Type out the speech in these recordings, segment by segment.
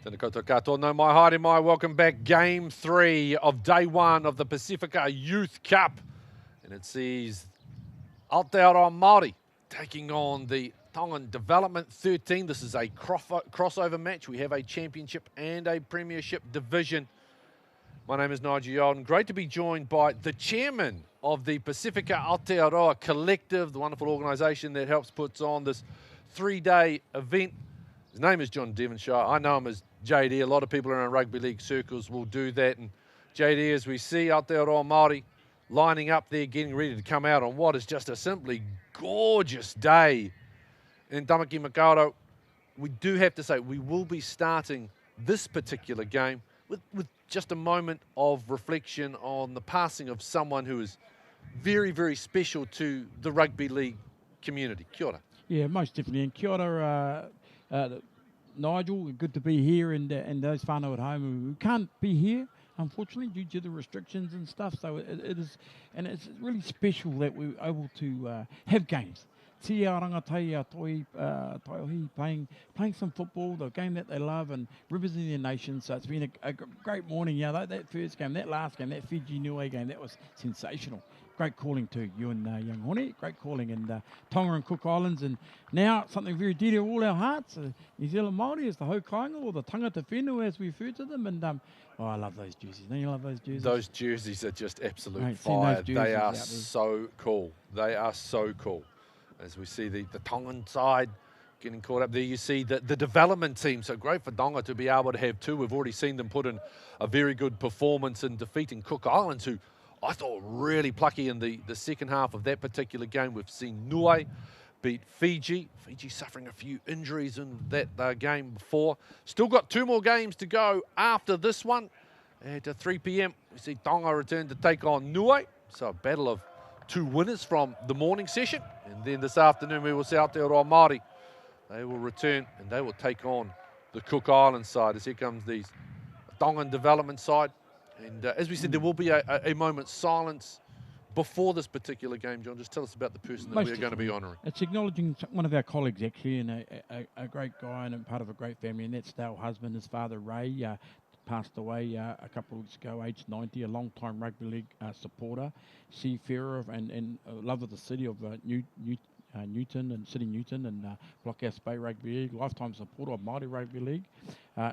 Tēnā koutou katoa, no mai haere mai. Welcome back. Game 3 of day 1 of the Pasifika Youth Cup. And it sees Aotearoa Maori taking on the Tongan Development 13. This is a crossover match. We have a Championship and a Premiership division. My name is Nigel Yolden. Great to be joined by the chairman of the Pasifika Aotearoa Collective, the wonderful organisation that helps put on this 3-day event. His name is John Devonshire. I know him as JD. A lot of people around rugby league circles will do that. And JD, as we see Aotearoa Maori lining up there, getting ready to come out on what is just a simply gorgeous day in Tamaki Makaurau, we do have to say we will be starting this particular game with just a moment of reflection on the passing of someone who is very, very special to the rugby league community. Kia ora. Yeah, most definitely. And kia ora, Nigel. Good to be here, and those whānau at home who can't be here, unfortunately, due to the restrictions and stuff. So it is, and it's really special that we're able to have games. Tia rangatai Taiohi playing some football, the game that they love, and representing their nation. So it's been a great morning. Yeah, that first game, that last game, that Fiji Niue game, that was sensational. Great calling too, you and young Hone. Great calling, and Tonga and Cook Islands, and now something very dear to all our hearts. New Zealand Maori is the Haukainga, or the tangata whenua as we refer to them, and oh, I love those jerseys. Don't you love those jerseys? Those jerseys are just absolute Mate, fire. They are so cool. They are so cool. As we see the Tongan side getting caught up there, you see the development team. So great for Tonga to be able to have two. We've already seen them put in a very good performance in defeating Cook Islands, who I thought really plucky in the second half of that particular game. We've seen Niue beat Fiji. Fiji suffering a few injuries in that game before. Still got 2 more games to go after this one. At 3 p.m, we see Tonga return to take on Niue. So a battle of 2 winners from the morning session. And then this afternoon we will see Aotearoa Māori. They will return and they will take on the Cook Islands side. As here comes the Tongan development side. And as we said, there will be a moment's silence before this particular game. John, just tell us about the person that we're going to be honouring. It's acknowledging one of our colleagues, actually, and a great guy and part of a great family, and that's Dale husband. His father, Ray, passed away a couple of weeks ago, aged 90, a long-time rugby league supporter, seafarer, and love of the city of Newton and City Newton and Blockhouse Bay Rugby League, lifetime supporter of Māori Rugby League,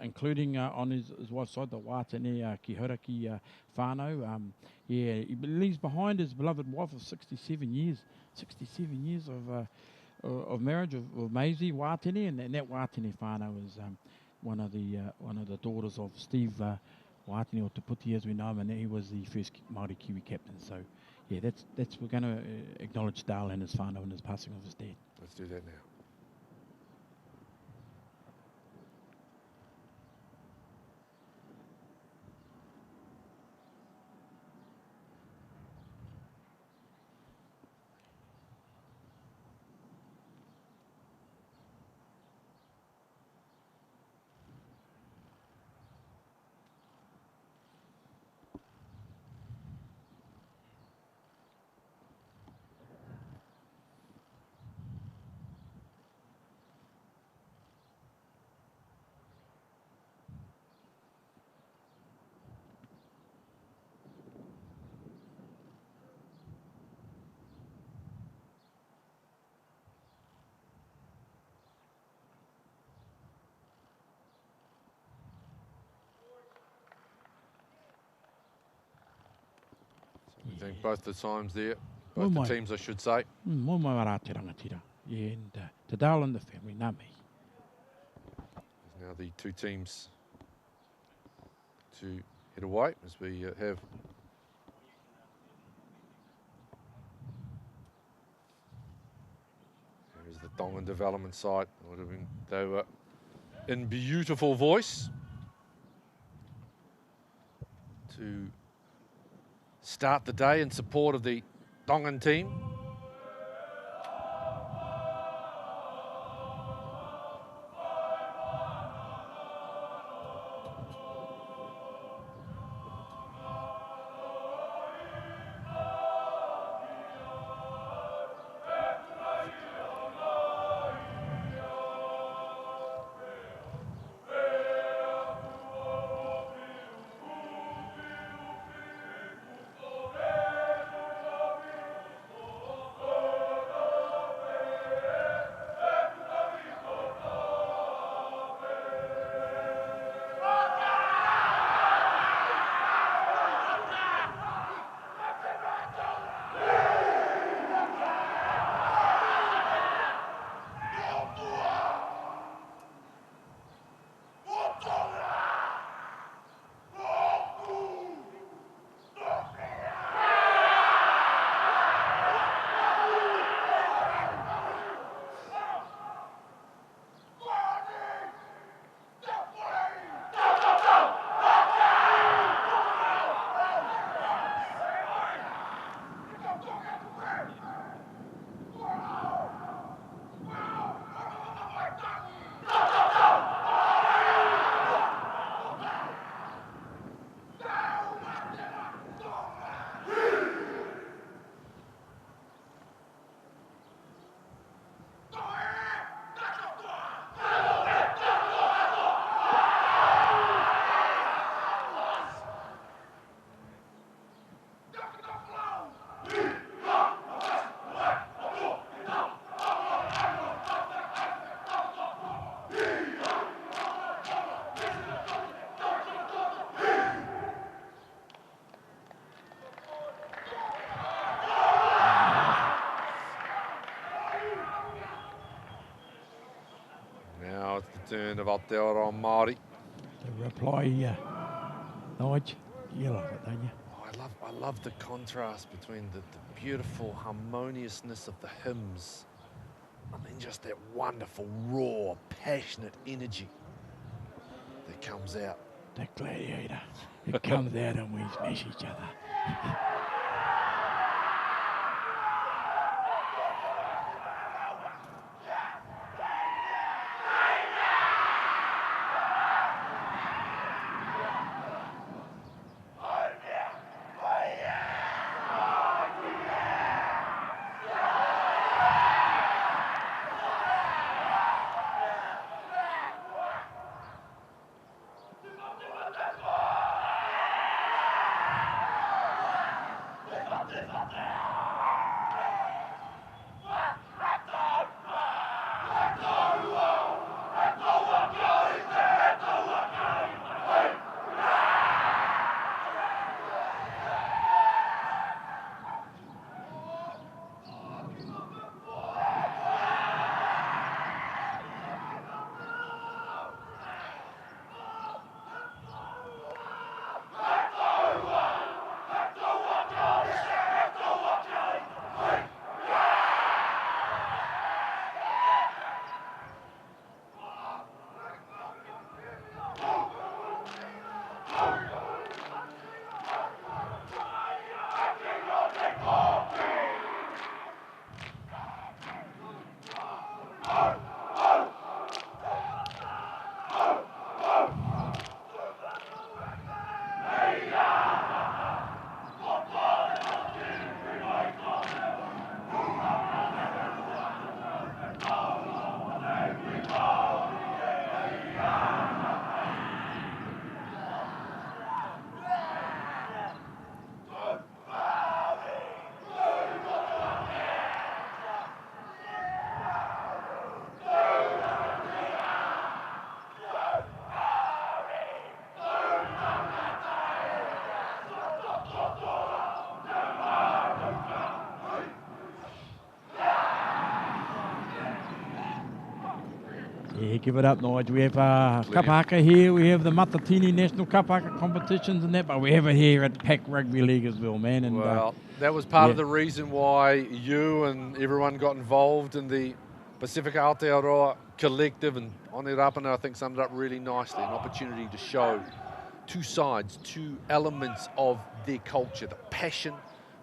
including on his wife's side, the Wātene Kihauraki whānau. He leaves behind his beloved wife of 67 years. 67 years of marriage of Maisie Wātene, and that Wātene whānau is one of the daughters of Steve Wātene, or Te Puti as we know him, and he was the first Māori Kiwi captain. So yeah, that's we're going to acknowledge Dale and his whānau and his passing of his dad. Let's do that now. I think both the times there, both the teams, I should say. Mo mai wara te rangatira. Yeah, and Te Dale and the family, nā me. Now the 2 teams to head away as we have there's the Tongan development side. They were in beautiful voice to start the day in support of the Tongan team. return of Aotearoa Maori. The reply, Nige, you love it, don't you? I love the contrast between the beautiful harmoniousness of the hymns and then just that wonderful, raw, passionate energy that comes out. The gladiator. It comes out and we smash each other. Yeah, give it up, Nige. We have kapahaka here. We have the Matatini National Kapahaka competitions and that, but we have it here at Pack Rugby League as well, man. And well, that was part of the reason why you and everyone got involved in the Pasifika Aotearoa collective, and Oni Rapana, I think, summed it up really nicely. An opportunity to show two sides, two elements of their culture, the passion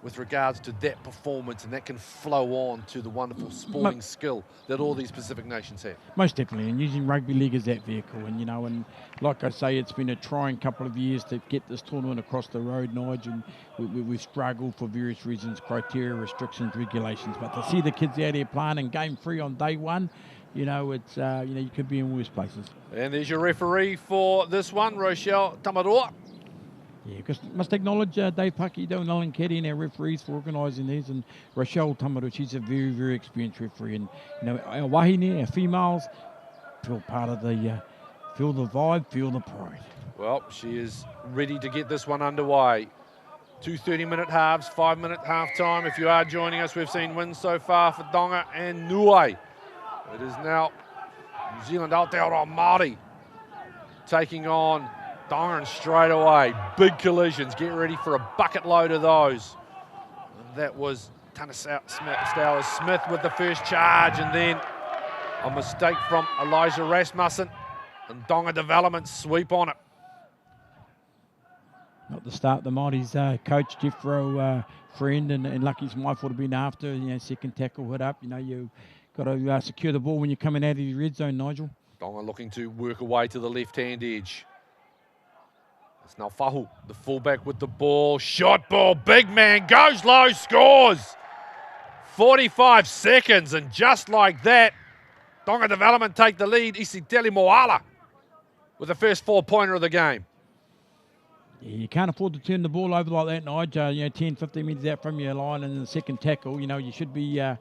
with regards to that performance, and that can flow on to the wonderful sporting skill that all these Pacific nations have. Most definitely, and using rugby league as that vehicle. And, you know, and like I say, it's been a trying couple of years to get this tournament across the road, Nige, and we've struggled for various reasons, criteria, restrictions, regulations. But to see the kids out here playing and game free on day one, you know, it's, you know, you could be in worse places. And there's your referee for this one, Rochelle Tamaroa. Yeah, because must acknowledge Dave Pakido and Alan Caddy and our referees for organising these, and Rochelle Tamaru, she's a very, very experienced referee. And, you know, our wahine, our females, feel part of the, feel the vibe, feel the pride. Well, she is ready to get this one underway. 2 30-minute halves, 5-minute half time. If you are joining us, we've seen wins so far for Tonga and Niue. It is now New Zealand Aotearoa Maori taking on Tonga, and straight away, big collisions. Get ready for a bucket load of those. And that was Stowers Smith with the first charge, and then a mistake from Elijah Rasmussen, and Tonga development sweep on it. Not the start, the Māoris coach, Jeff Rowe, friend, and Lucky's wife would have been after, you know, second tackle hit up. You know, you got to secure the ball when you're coming out of the red zone, Nigel. Tonga looking to work away to the left-hand edge. It's now Fahu, the fullback with the ball. Shot ball, big man, goes low, scores. 45 seconds, and just like that, Tonga development take the lead. Isiteli Moala with the first 4-pointer of the game. Yeah, you can't afford to turn the ball over like that, Nige. You know, 10, 15 metres out from your line, and the second tackle, you know, you should be, you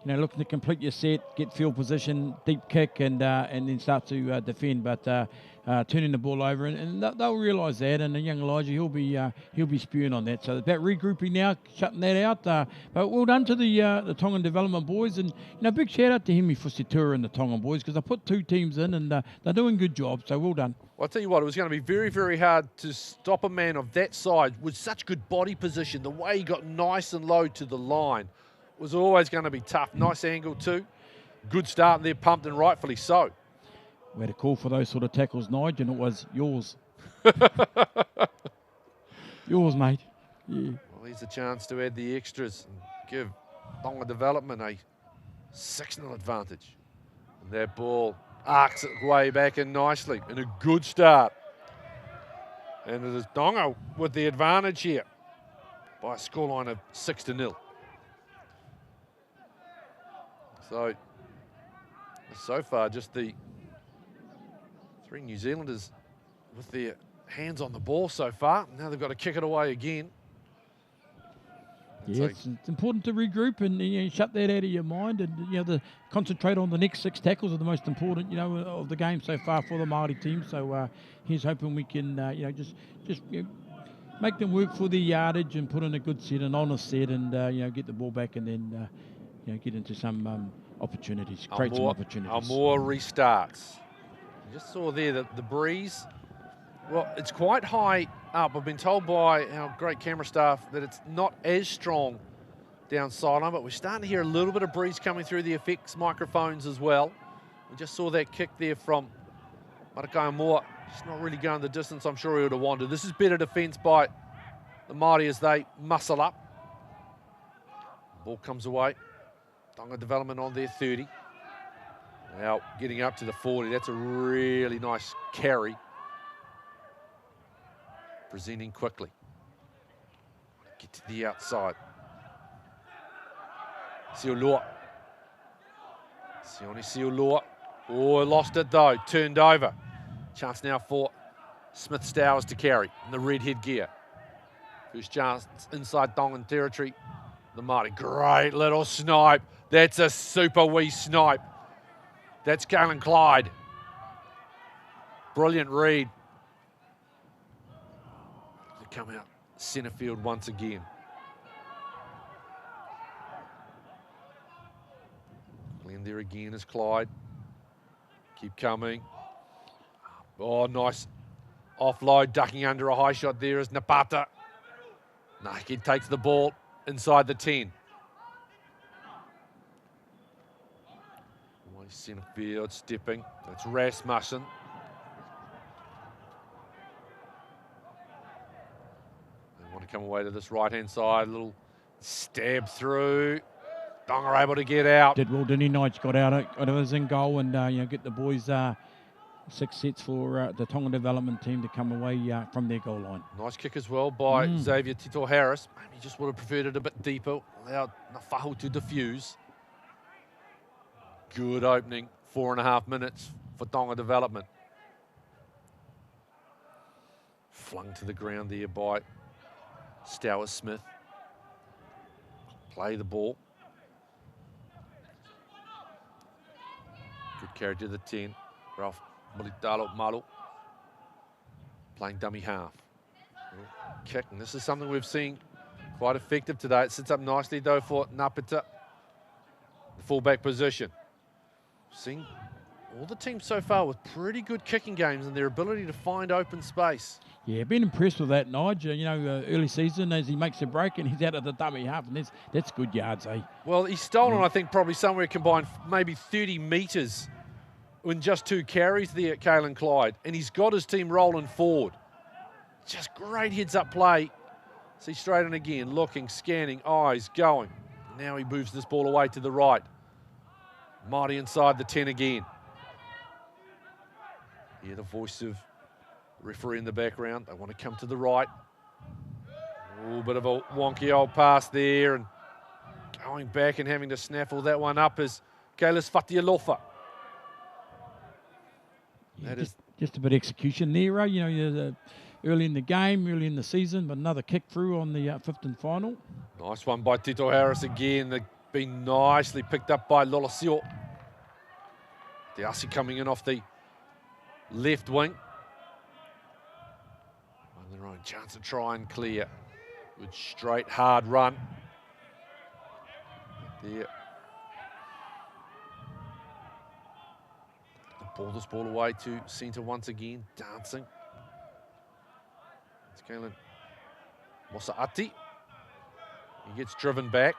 know, looking to complete your set, get field position, deep kick, and then start to defend. But turning the ball over, and they'll realise that. And the young Elijah, he'll be spewing on that. So about regrouping now, shutting that out. But well done to the Tongan development boys, and big shout out to Hemi Fusitura and the Tongan boys, because they put 2 teams in, and they're doing good jobs. So well done. Well, I'll tell you what, it was going to be very, very hard to stop a man of that size with such good body position. The way he got nice and low to the line was always going to be tough. Nice angle too. Good start there, pumped, and rightfully so. We had a call for those sort of tackles, Nigel, and it was yours. Yours, mate. Yeah. Well, here's a chance to add the extras and give Tonga Development a 6-0 advantage. And that ball arcs it way back in nicely, and a good start. And it is Tonga with the advantage here by a scoreline of 6-0. So far, just the 3 New Zealanders with their hands on the ball so far. Now they've got to kick it away again. Yeah, it's important to regroup and shut that out of your mind, and concentrate on the next 6 tackles are the most important of the game so far for the Maori team. So here's hoping we can just make them work for the yardage and put in a good set, an honest set, and get the ball back, and then get into some opportunities, create some opportunities. More restarts. You just saw there that the breeze, well, it's quite high up. I've been told by our great camera staff that it's not as strong down sideline, but we're starting to hear a little bit of breeze coming through the effects microphones as well. We just saw that kick there from Marakai Moore. Just not really going the distance I'm sure he would have wanted. This is better defence by the Māori as they muscle up. Ball comes away. Tonga Development on their 30. Now getting up to the 40. That's a really nice carry. Presenting quickly. Get to the outside. Siolua. Sione Siolua. Oh, lost it though. Turned over. Chance now for Smith Stowers to carry in the red headgear. First chance inside Tongan territory. The Māori. Great little snipe. That's a super wee snipe. That's Galen Clyde. Brilliant read. They come out centre field once again. Glenn there again is Clyde. Keep coming. Oh, nice offload, ducking under a high shot there is Napata. Nike takes the ball inside the 10. Centre field, stepping. That's Rasmussen. They want to come away to this right-hand side. A little stab through. Tonga are able to get out. Did well, didn't he? Knights got out of his in goal, and get the boys 6 sets for the Tonga Development team to come away from their goal line. Nice kick as well by Xavier Tito Harris. Maybe just would have preferred it a bit deeper. Allowed Nafahu to diffuse. Good opening, 4.5 minutes for Tonga Development. Flung to the ground there by Stowers Smith. Play the ball. Good carry to the 10. Ralph Mulitalo Malu. Playing dummy half. Kick, and this is something we've seen quite effective today. It sits up nicely though for Napita. The fullback position. Seen all the teams so far with pretty good kicking games and their ability to find open space. Yeah, been impressed with that, Nigel. Early season as he makes a break and he's out of the dummy half, and that's good yards, eh? Well, he's stolen, I think, probably somewhere combined maybe 30 metres in just 2 carries there at Galen Clyde, and he's got his team rolling forward. Just great heads-up play. See straight in again, looking, scanning, eyes, going. Now he moves this ball away to the right. Māori inside the 10 again. Hear the voice of referee in the background. They want to come to the right. A little bit of a wonky old pass there, and going back and having to snaffle that one up is Galis Fatialofa. Yeah, just a bit of execution there, early in the game, early in the season, but another kick through on the 5th and final. Nice one by Tito Harris again. They've been nicely picked up by Lolasio. The Asi coming in off the left wing. a chance to try and clear. Good straight, hard run. There. This ball away to centre once again, dancing. It's Kalen Mosaati. He gets driven back.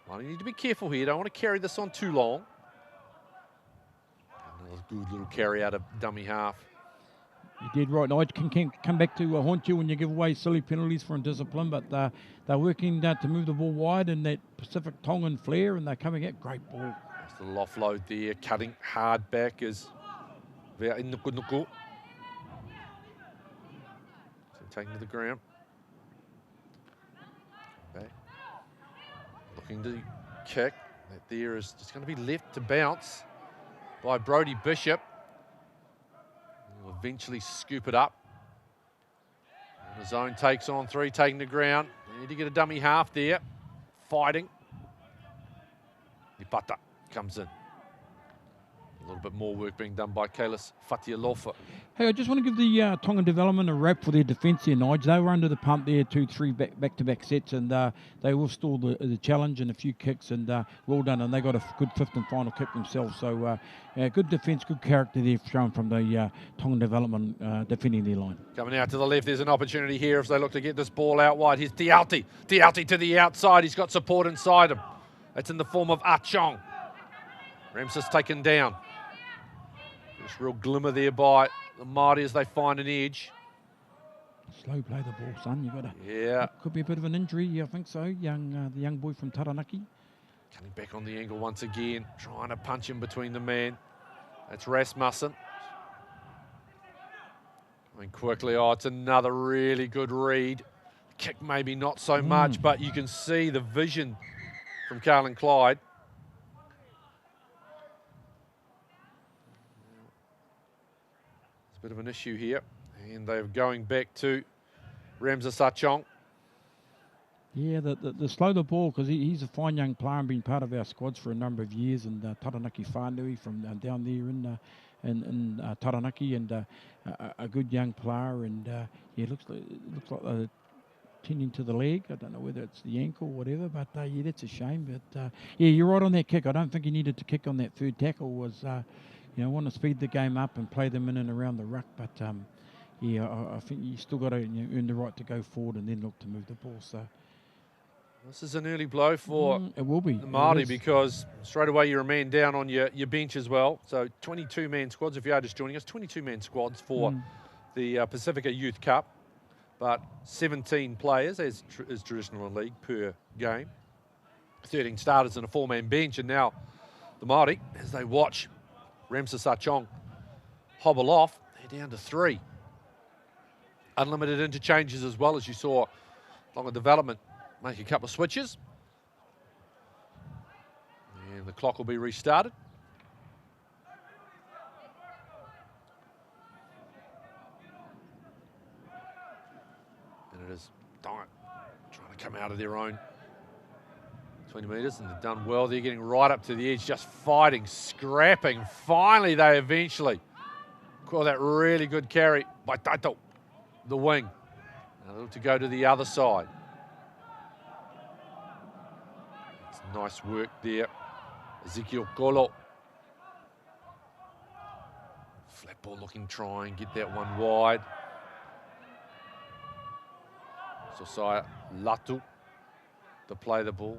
Well, you need to be careful here. You don't want to carry this on too long. Another good little carry out of dummy half. You did right. Nige can come back to haunt you when you give away silly penalties for indiscipline, but they're working to move the ball wide in that Pacific Tongan flair, and they're coming at great ball. Just a little offload there, cutting hard back is Vea Nuku. So taking to the ground. Back. Looking to kick. That there is just going to be left to bounce by Brodie Bishop. He'll eventually scoop it up. And the zone takes on 3, taking the ground. They need to get a dummy half there. Fighting. Nipata comes in. A little bit more work being done by Kalis Fatialofa. Hey, I just want to give the Tongan development a rap for their defence here, Nige. They were under the pump there, 2-3 back-to-back sets, and they withstood the challenge and a few kicks, and well done. And they got a good 5th and final kick themselves. So good defence, good character there shown from the Tongan development defending their line. Coming out to the left, there's an opportunity here as they look to get this ball out wide. Here's Tialti. Tialti to the outside. He's got support inside him. That's in the form of Achong. Ramses taken down. Just real glimmer there by the Maori as they find an edge. Slow play the ball, son. You got to. Yeah. Could be a bit of an injury. I think so. The young boy from Taranaki. Coming back on the angle once again, trying to punch him between the man. That's Rasmussen. Coming quickly. Oh, it's another really good read. Kick maybe not so much, but you can see the vision from Carlin Clyde. It's a bit of an issue here, and they're going back to Ramses Achong. Yeah, the slow the ball, because he's a fine young player and been part of our squads for a number of years, and Taranaki Whanui from down there in Taranaki, and a good young player, and yeah, it looks like they're tending to the leg. I don't know whether it's the ankle or whatever, but yeah, that's a shame. But yeah, you're right on that kick. I don't think he needed to kick on that third tackle. Was want to speed the game up and play them in and around the ruck, but yeah, I think you still got to earn the right to go forward and then look to move the ball. So this is an early blow for it will be the Māori, because straight away you're a man down on your bench as well. So 22-man squads, if you are just joining us, 22-man squads for the Pasifika Youth Cup, but 17 players, as is traditional in league, per game. 13 starters and a 4-man bench, and now the Māori, as they watch Ramses Achong hobble off, they're down to 3. Unlimited interchanges as well, as you saw Tonga development make a couple of switches. And the clock will be restarted. And it is Tonga trying to come out of their own 20 metres, and they've done well. They're getting right up to the edge, just fighting, scrapping. Finally, they eventually call that really good carry by Taito, the wing. Now they look to go to the other side. It's nice work there. Ezekiel Golo. Flat ball looking, try and get that one wide. Sosaya Latu to play the ball.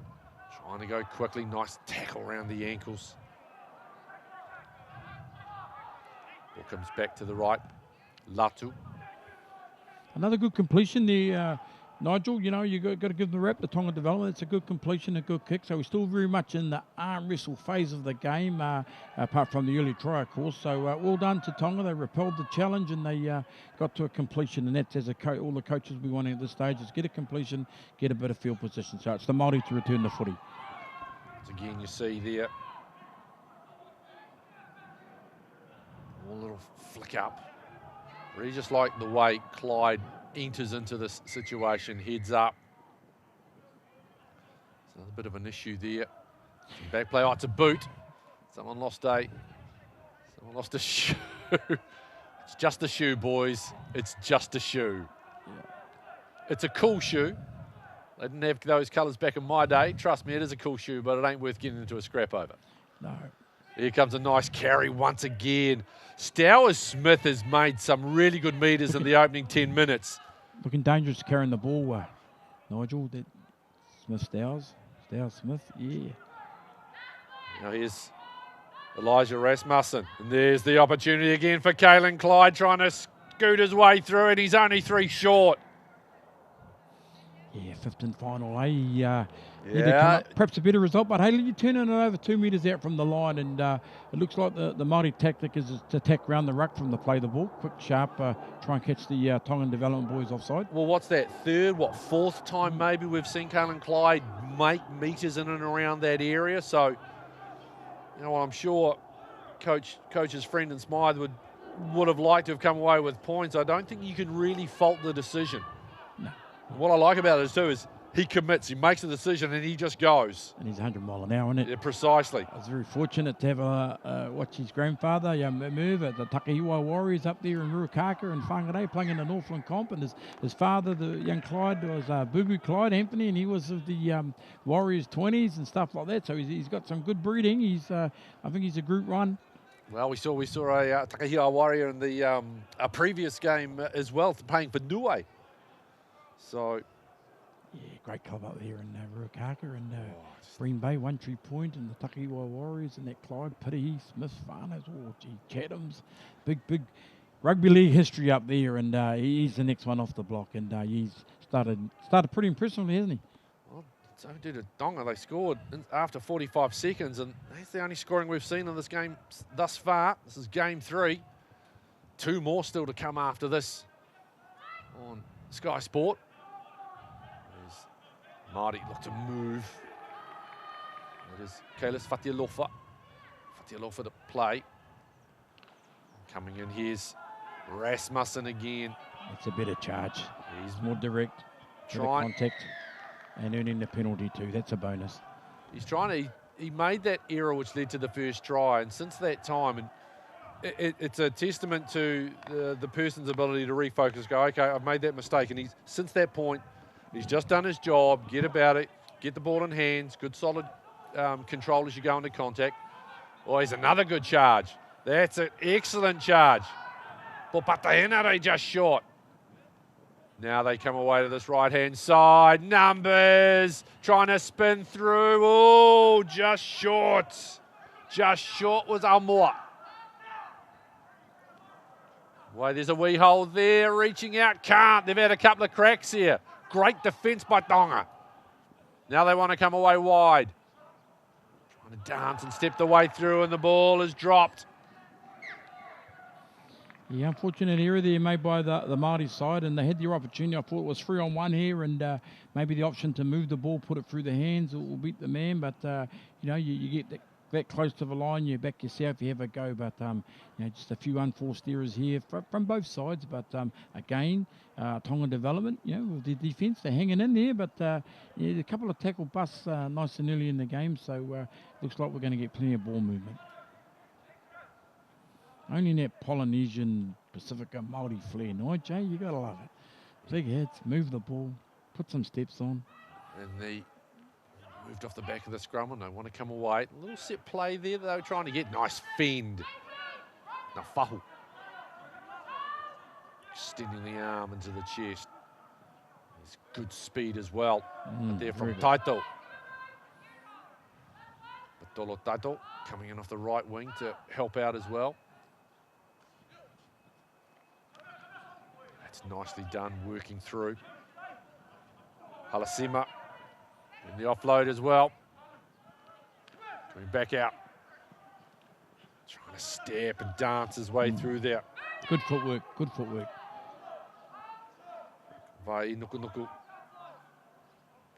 Trying to go quickly, nice tackle around the ankles. Ball comes back to the right. Latu. Another good completion there, Nigel. You know, you got to give the rep, the Tonga development. It's a good completion, a good kick. So we're still very much in the arm wrestle phase of the game, apart from the early try, of course. So well done to Tonga. They repelled the challenge and they got to a completion. And that's as all the coaches will be wanting at this stage is get a completion, get a bit of field position. So it's the Māori to return the footy. Again, you see there. One little flick up. Really just like the way Clyde enters into this situation, heads up. It's another bit of an issue there. Back play, oh, it's a boot. Someone lost a shoe. It's just a shoe, boys. It's just a shoe. It's a cool shoe. They didn't have those colours back in my day. Trust me, it is a cool shoe, but it ain't worth getting into a scrap over. No. Here comes a nice carry once again. Stowers Smith has made some really good meters in the opening 10 minutes. Looking dangerous carrying the ball, Nigel. That Stowers Smith, yeah. Now here's Elijah Rasmussen. And there's the opportunity again for Caelan Clyde trying to scoot his way through, and he's only 3 short. Yeah, 5th and final, eh? Perhaps a better result, but hey, you turn it over 2 metres out from the line, and it looks like the Maori tactic is to attack round the ruck from the play the ball. Quick, sharp, try and catch the Tongan development boys offside. Well, what's that, 4th time maybe we've seen Caelan Clyde make meters in and around that area. So, you know, I'm sure coach's friend and Smythe would have liked to have come away with points. I don't think you can really fault the decision. No. What I like about it too is he commits, he makes a decision, and he just goes. And he's 100 mile an hour, isn't it? Yeah, precisely. I was very fortunate to have watch his grandfather, Merv, at the Takihiwa Warriors up there in Ruakaka and Whangarei, playing in the Northland comp, and his father, the young Clyde, was Boo Boo Clyde Anthony, and he was of the Warriors 20s and stuff like that. So he's got some good breeding. I think he's a Group 1. Well, we saw a Takihiwa Warrior in the a previous game as well, playing for Niue. So, yeah, great club up there in Ruakaka and Green Bay, 1 3 Point, and the Takihiwa Warriors, and that Clyde, Pirihi, Smith, Farners, Chathams, big rugby league history up there, and he's the next one off the block, and he's started pretty impressively, hasn't he? Well, so did a Tonga. They scored after 45 seconds, and that's the only scoring we've seen in this game thus far. This is game 3. 2 more still to come after this on Sky Sport. Māori look to move. It is Kailis Fatialofa. Fatialofa to play. Coming in, here's Rasmussen again. It's a better charge. He's more direct, contact, and earning the penalty too. That's a bonus. He's trying to. He made that error which led to the first try, and since that time, and it's a testament to the person's ability to refocus. Go, okay, I've made that mistake, and since that point. He's just done his job, get about it, get the ball in hands, good solid control as you go into contact. Oh, here's another good charge. That's an excellent charge. But Patahenare just short. Now they come away to this right-hand side. Numbers trying to spin through. Oh, just short. Just short was Almoa. Well, there's a wee hole there, reaching out, can't. They've had a couple of cracks here. Great defence by Tonga. Now they want to come away wide. Trying to dance and step the way through, and the ball is dropped. Yeah, unfortunate error there made by the Māori side, and they had their opportunity. I thought it was 3-on-1 here, and maybe the option to move the ball, put it through the hands, it will beat the man. But you know, you get that close to the line, you back yourself, you have a go. But you know, just a few unforced errors here from both sides. But again, Tonga development, you know, with the defence, they're hanging in there. But yeah, a couple of tackle busts nice and early in the game, so looks like we're going to get plenty of ball movement. Only in that Polynesian, Pasifika, Maori flair, no, Jay, you got to love it. Big hits, move the ball, put some steps on. And they moved off the back of the scrum and they want to come away. A little set play there, they were trying to get nice fend. Now Fahu. Extending the arm into the chest. There's good speed as well. But they're from Taito. Patolo Taito coming in off the right wing to help out as well. That's nicely done, working through. Halasima in the offload as well. Coming back out. Trying to step and dance his way through there. Good footwork, good footwork. Vai Nuku Nuku.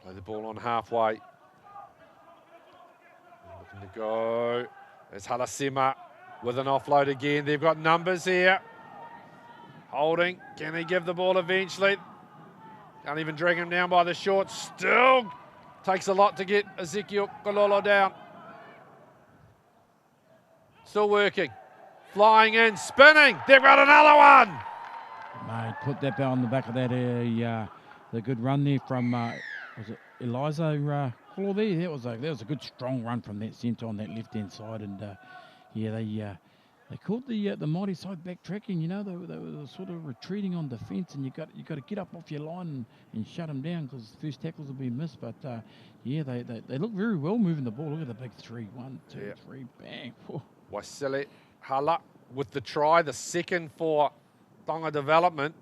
Play the ball on halfway. Looking to go. There's Halasima with an offload again. They've got numbers here. Holding. Can he give the ball eventually? Can't even drag him down by the short. Still takes a lot to get Ezekiel Kololo down. Still working. Flying in, spinning. They've got another one. Mate, put that bell on the back of that the good run there from was it Eliza Hall there? That was a good strong run from that centre on that left hand side, and yeah, they caught the Maori side backtracking. You know, they were sort of retreating on defence, and you got to get up off your line and shut them down because first tackles will be missed. But yeah, they look very well moving the ball. Look at the big 3, 1, 2, 3, bang. Waisele Hala with the try, the second for Tonga Development.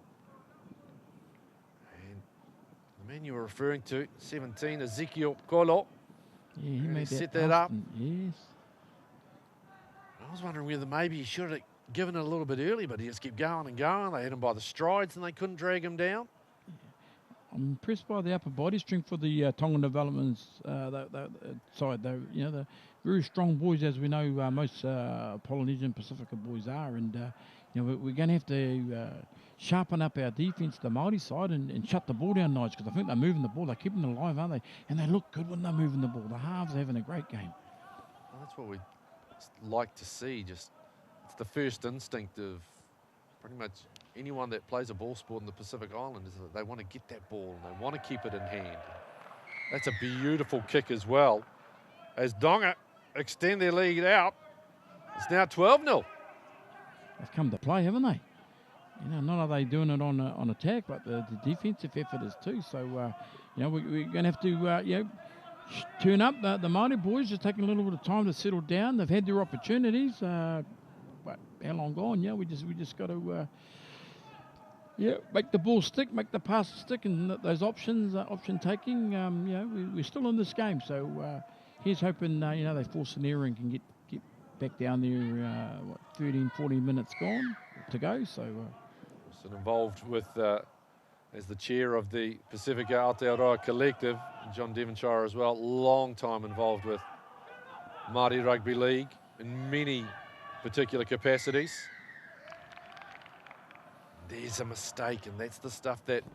And the man you were referring to, 17, Ezekiel Kolo. Yeah, he made that set that up. Yes. I was wondering whether maybe he should have given it a little bit early, but he just kept going and going. They had him by the strides and they couldn't drag him down. I'm impressed by the upper body strength for the Tongan Development's side. They're very strong boys, as we know most Polynesian Pasifika boys are, and we're going to have to sharpen up our defence, the Maori side, and shut the ball down, Nige, because I think they're moving the ball. They're keeping it alive, aren't they? And they look good when they're moving the ball. The halves are having a great game. Well, that's what we like to see. Just it's the first instinct of pretty much anyone that plays a ball sport in the Pacific Island is that they want to get that ball and they want to keep it in hand. That's a beautiful kick as well. As Tonga extend their lead out, it's now 12-0. They've come to play, haven't they? Not are they doing it on attack, but the defensive effort is too. So, we're going to have to, turn up. The Maori boys are taking a little bit of time to settle down. They've had their opportunities. But how long gone? We just got to, make the ball stick, make the pass stick, and those options, option taking. We're still in this game. So here's hoping, they force an error and can get back down there. 13, 14 minutes gone to go. So. Involved with, as the chair of the Pasifika Aotearoa Collective, John Devonshire as well, long time involved with Māori Rugby League in many particular capacities. There's a mistake, and that's the stuff that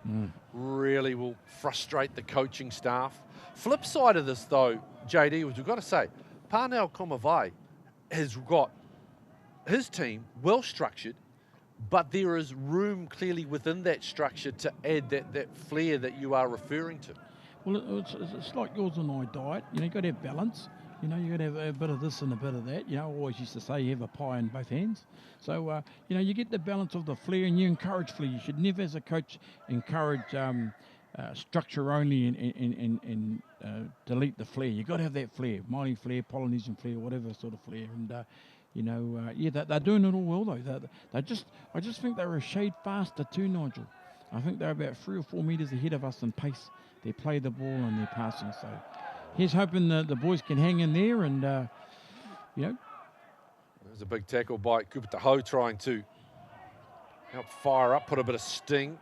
really will frustrate the coaching staff. Flip side of this, though, JD, was we've got to say, Parnell Komavai has got his team well structured, but there is room clearly within that structure to add that flair that you are referring to. Well, it's like yours and I diet. You've got to have balance. You've got to have a bit of this and a bit of that. I always used to say you have a pie in both hands. So, you get the balance of the flair and you encourage flair. You should never, as a coach, encourage structure only and delete the flair. You've got to have that flair, Māori flair, Polynesian flair, whatever sort of flair. And, they're doing it all well, though. I just think they're a shade faster too, Nigel. I think they're about 3 or 4 metres ahead of us in pace. They play the ball and they're passing. So here's hoping the boys can hang in there and, There's a big tackle by Kupataho trying to help fire up, put a bit of sting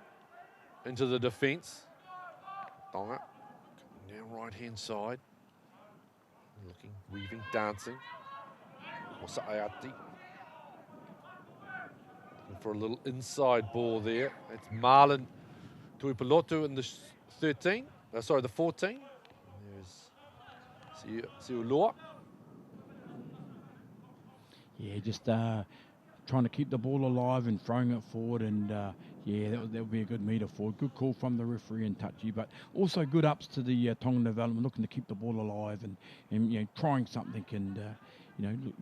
into the defence. Tonga coming down right-hand side. Looking, weaving, dancing. Mosa Ayati. Looking for a little inside ball there. It's Marlon Tuipulotu in the 13. The 14. There's Siulua. Yeah, just trying to keep the ball alive and throwing it forward, and that would be a good metre forward. Good call from the referee and touchy, but also good ups to the Tongan Development, looking to keep the ball alive and trying something and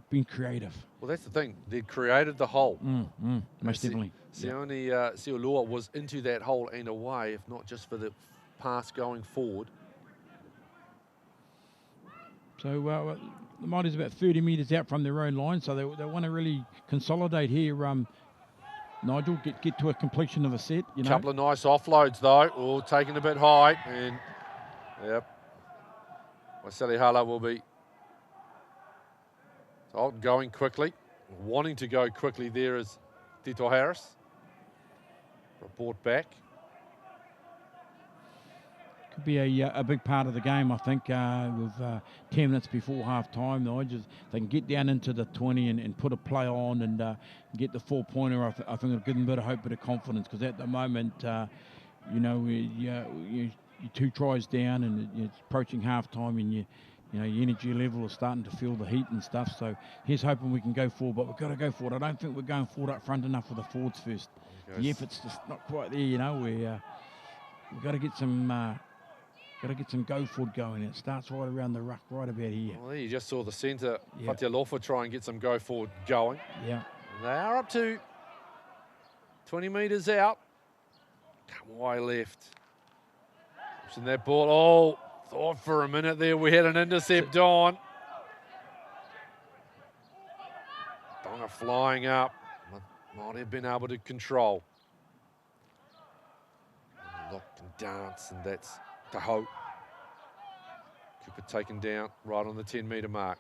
being creative. Well, that's the thing. They created the hole. Most definitely. Siulua was into that hole and away, if not just for the pass going forward. So the Māori's about 30 metres out from their own line, so they want to really consolidate here. Nigel, get to a completion of a set. Couple of nice offloads though. Oh, taking a bit high, and Waisele Hala will be going quickly, wanting to go quickly. There is Tito Harris. Report back. Could be a big part of the game, I think, with 10 minutes before half-time. They can get down into the 20 and put a play on and get the 4-pointer. I think it'll give them a bit of hope, a bit of confidence, because at the moment, you're 2 tries down and it's approaching half-time and your energy level is starting to feel the heat and stuff. So here's hoping we can go forward, but we've got to go forward. I don't think we're going forward up front enough with the forwards first. The effort's just not quite there, we've got to get some go forward going. It starts right around the ruck, right about here. Well, you just saw the centre, Yeah. Fatialofa, try and get some go forward going. Yeah. And they are up to 20 metres out. Come away left. Pushing that ball. Oh, thought for a minute there we had an intercept on. Tonga flying up. Might have been able to control. Lock and dance, and that's Taho. Cooper taken down right on the 10-metre mark.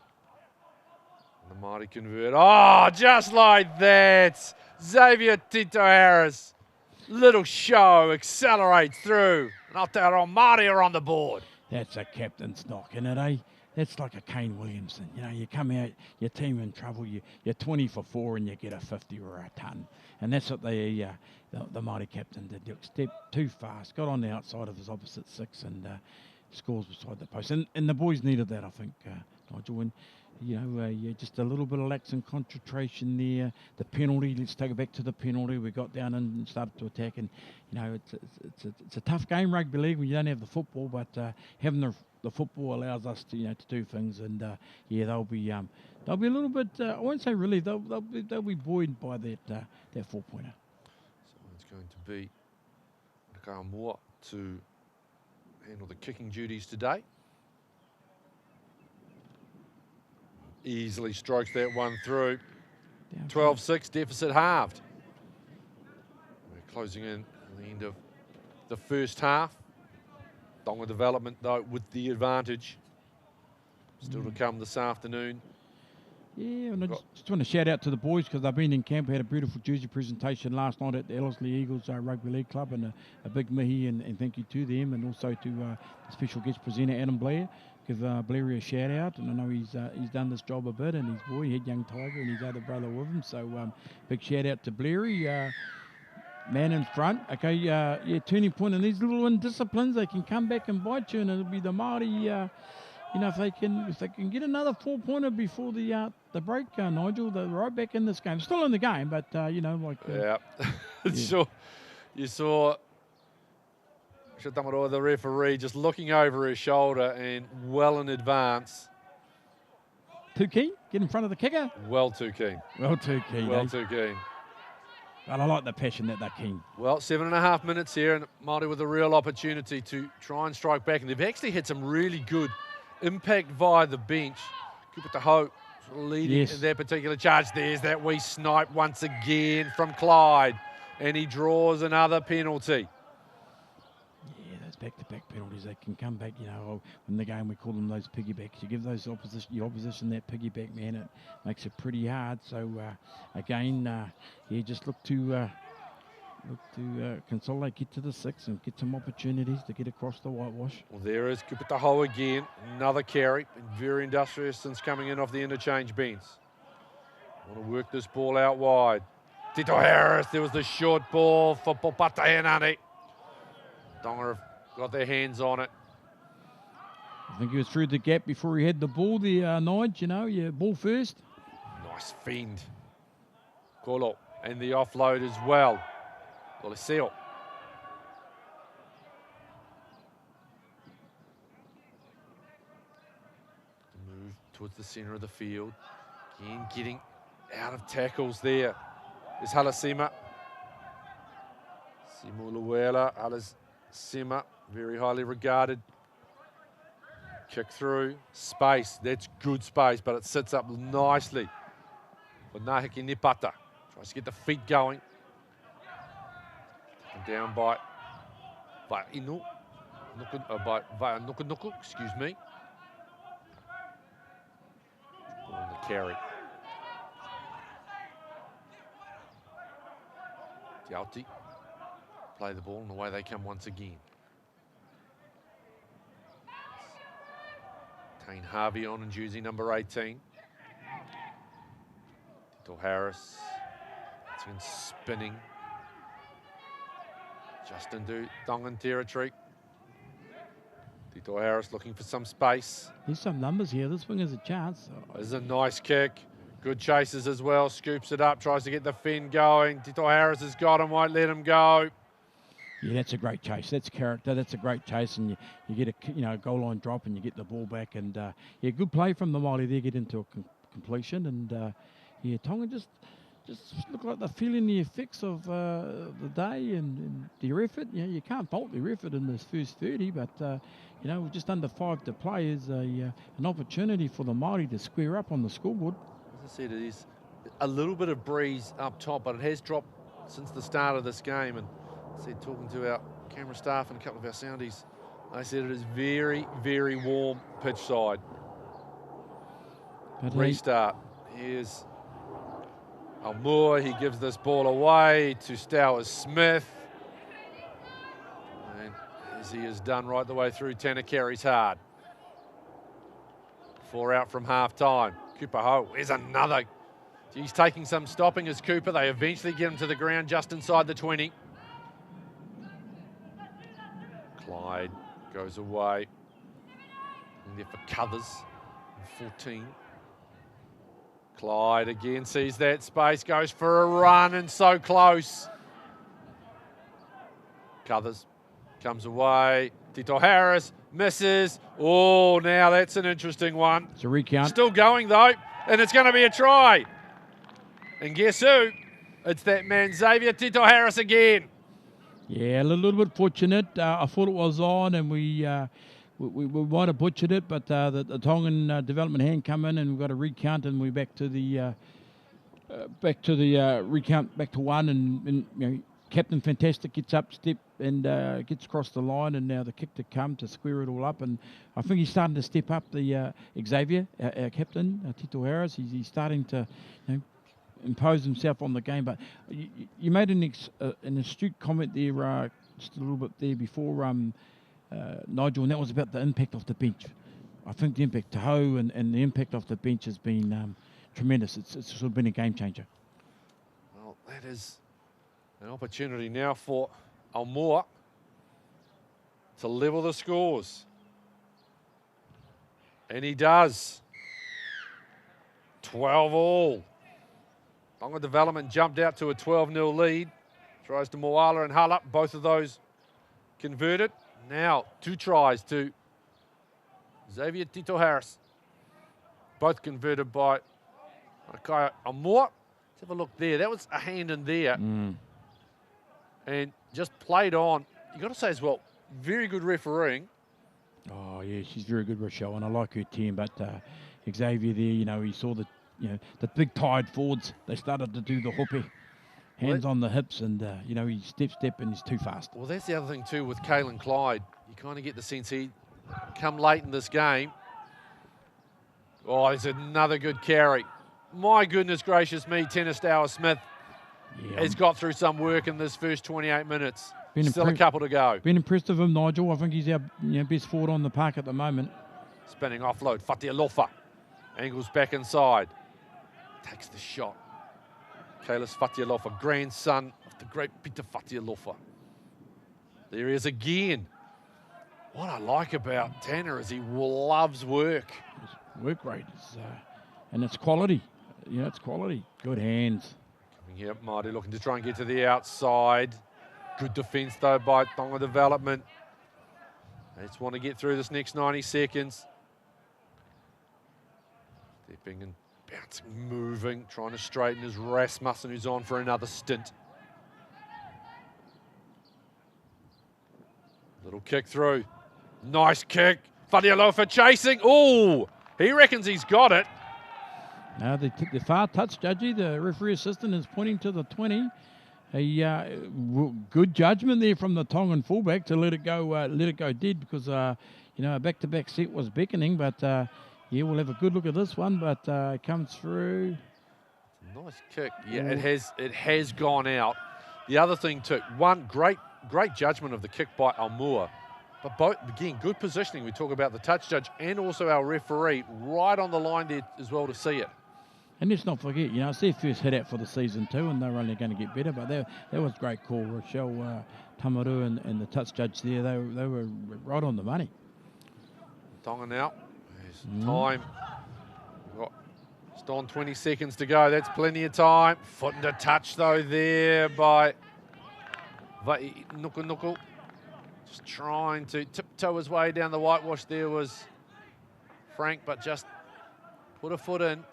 And the Maori convert. Oh, just like that. Xavier Tito Harris. Little show, accelerates through. And Aotearoa Māori are on the board. That's a captain's knock, isn't it, eh? That's like a Kane Williamson. You know, you come out, your team in trouble, you're 20 for 4 and you get a 50 or a ton. And that's what the Māori captain did. Stepped too fast, got on the outside of his opposite 6 and scores beside the post. And the boys needed that, I think, Nigel. And, yeah, just a little bit of lax in concentration there. The penalty, let's take it back to the penalty. We got down and started to attack. And, it's a tough game, rugby league, when you don't have the football, but having the football allows us to, to do things. And, yeah, they'll be a little bit, I won't say relieved, they'll be buoyed by that 4-pointer. So it's going to be Nakao Moore to handle the kicking duties today. Easily strokes that one through. 12-6, deficit halved. We're closing in at the end of the first half. Tonga development, though, with the advantage. Still to come this afternoon. Yeah, and I just want to shout out to the boys because they've been in camp. We had a beautiful jersey presentation last night at the Ellerslie Eagles Rugby League Club, and a big mihi and thank you to them, and also to the special guest presenter Adam Blair. Give Blairy a shout out, and I know he's done this job a bit, and his boy, head young Tiger, and his other brother with him. So big shout out to Blairy, man in front. Okay, yeah, turning point in these little indisciplines, they can come back and bite you, and it'll be the Māori. If they can get another 4-pointer before the break, Nigel, they're right back in this game. Still in the game, but yeah, sure. You saw Shatamaroa, the referee, just looking over his shoulder and well in advance. Too keen? Get in front of the kicker? Well too keen. Well too keen. Well too keen. But I like the passion that they're keen. Well, 7.5 minutes here, and Māori with a real opportunity to try and strike back. And they've actually had some really good impact via the bench. Cooper Taho leading in that particular charge. There's that wee snipe once again from Clyde. And he draws another penalty. Back-to-back penalties, they can come back, in the game we call them those piggybacks. You give those your opposition that piggyback, man, it makes it pretty hard. So again, just look to consolidate, get to the 6 and get some opportunities to get across the whitewash. Well, there is Kupitaho again, another carry, very industrious since coming in off the interchange bench. Want to work this ball out wide. Tito Harris, there was the short ball for Popata Henane. Tonga have got their hands on it. I think he was through the gap before he had the ball there, Nige, ball first. Nice fend. Kolo, and the offload as well. Oliseo. Move towards the centre of the field. Again, getting out of tackles there is Halasima. Simuluela, Halasima. Very highly regarded. Kick through. Space. That's good space, but it sits up nicely for Nahiki Nipata. Tries to get the feet going. Taken down by Inu. By Nuku, excuse me. On the carry. Diauti. Play the ball and away they come once again. Tane Harvey on in jersey number 18. Tito Harris. It's been spinning. Just into Tongan territory. Tito Harris looking for some space. There's some numbers here. This one has a chance. This is a nice kick. Good chases as well. Scoops it up. Tries to get the fin going. Tito Harris has got him. Won't let him go. Yeah, that's a great chase. That's character. That's a great chase, and you get a goal line drop, and you get the ball back, and yeah, good play from the Maori there, get into a completion, and yeah, Tonga just look like they're feeling the effects of the day and their effort. You can't fault their effort in this first 30, but with just under 5 to play is an opportunity for the Maori to square up on the scoreboard. As I said, it is a little bit of breeze up top, but it has dropped since the start of this game. And I said, talking to our camera staff and a couple of our soundies, they said it is very, very warm pitch side. But Restart. Here's Almua. He gives this ball away to Stowers Smith. And as he has done right the way through, Tanner carries hard. 4 out from half time. Cooper Ho, here's another. He's taking some stopping as Cooper. They eventually get him to the ground just inside the 20. Clyde goes away. And there for Covers, 14. Clyde again sees that space, goes for a run and so close. Covers comes away. Tito Harris misses. Oh, now that's an interesting one. It's a recount. Still going though, and it's going to be a try. And guess who? It's that man Xavier Tito Harris again. Yeah, a little bit fortunate. I thought it was on, and we might have butchered it, but the Tongan development hand come in, and we've got a recount, and we're back to the recount, back to 1, and Captain Fantastic gets up, step, and gets across the line, and now the kick to come to square it all up, and I think he's starting to step up. The Xavier, our captain, Tito Harris, he's starting to impose himself on the game. But you made an astute comment there, just a little bit there before, Nigel, and that was about the impact of the bench. I think the impact to Ho and the impact of the bench has been tremendous. It's sort of been a game changer. Well, that is an opportunity now for Almua to level the scores. And he does. 12 all. Tonga Development jumped out to a 12-0 lead. Tries to Moala and Hull up. Both of those converted. Now 2 tries to Xavier Tito Harris. Both converted by Akaya Almua. Let's have a look there. That was a hand in there. And just played on. You got to say as well, very good refereeing. Oh yeah, she's very good, Rochelle, and I like her team. But Xavier there, he saw the big tired forwards. They started to do the hoppe, hands on the hips, and he step and he's too fast. Well, that's the other thing too with Caelan Clyde. You kind of get the sense he come late in this game. Oh, there's another good carry. My goodness gracious me, Tanner Stowers Smith has got through some work in this first 28 minutes. Still a couple to go. Been impressed with him, Nigel. I think he's our best forward on the park at the moment. Spinning offload, Fatialofa. Angles back inside. Takes the shot. Kailis Fatialofa, grandson of the great Peter Fatialofa. There he is again. What I like about Tanner is he loves work. His work rate is, and it's quality. It's quality. Good hands. Coming here, Māori looking to try and get to the outside. Good defence though by Tonga Development. They just want to get through this next 90 seconds. Stepping and bouncing, moving, trying to straighten his Rasmussen, who's on for another stint. Little kick through. Nice kick. Fatialofa chasing. Oh, he reckons he's got it. Now the far touch, Judgy, the referee assistant is pointing to the 20. A good judgment there from the Tongan fullback to let it go dead, because a back-to-back set was beckoning, but yeah, we'll have a good look at this one, but it comes through. Nice kick. Yeah, it has gone out. The other thing too, one great judgment of the kick by Almua, but both, again, good positioning. We talk about the touch judge and also our referee right on the line there as well to see it. And let's not forget, it's their first hit out for the season too, and they're only going to get better. But that was a great call, Rochelle Tamaru and the touch judge there. They were right on the money. Tonga now. There's time. We've got just on 20 seconds to go. That's plenty of time. Foot into touch though there by Nuku Nuku just trying to tiptoe his way down the whitewash. There was Frank, but just put a foot in.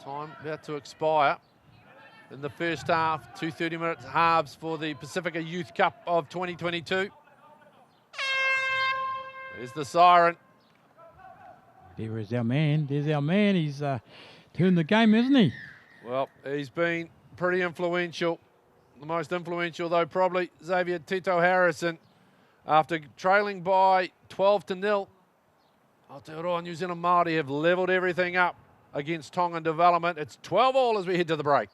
Time about to expire in the first half. 2 30-minute halves for the Pasifika Youth Cup of 2022. There's the siren. There is our man. There's our man. He's turned the game, isn't he? Well, he's been pretty influential. The most influential, though, probably Xavier Tito Harrison. After trailing by 12-0, Aotearoa New Zealand Maori have levelled everything up against Tongan Development. It's 12-all as we head to the break.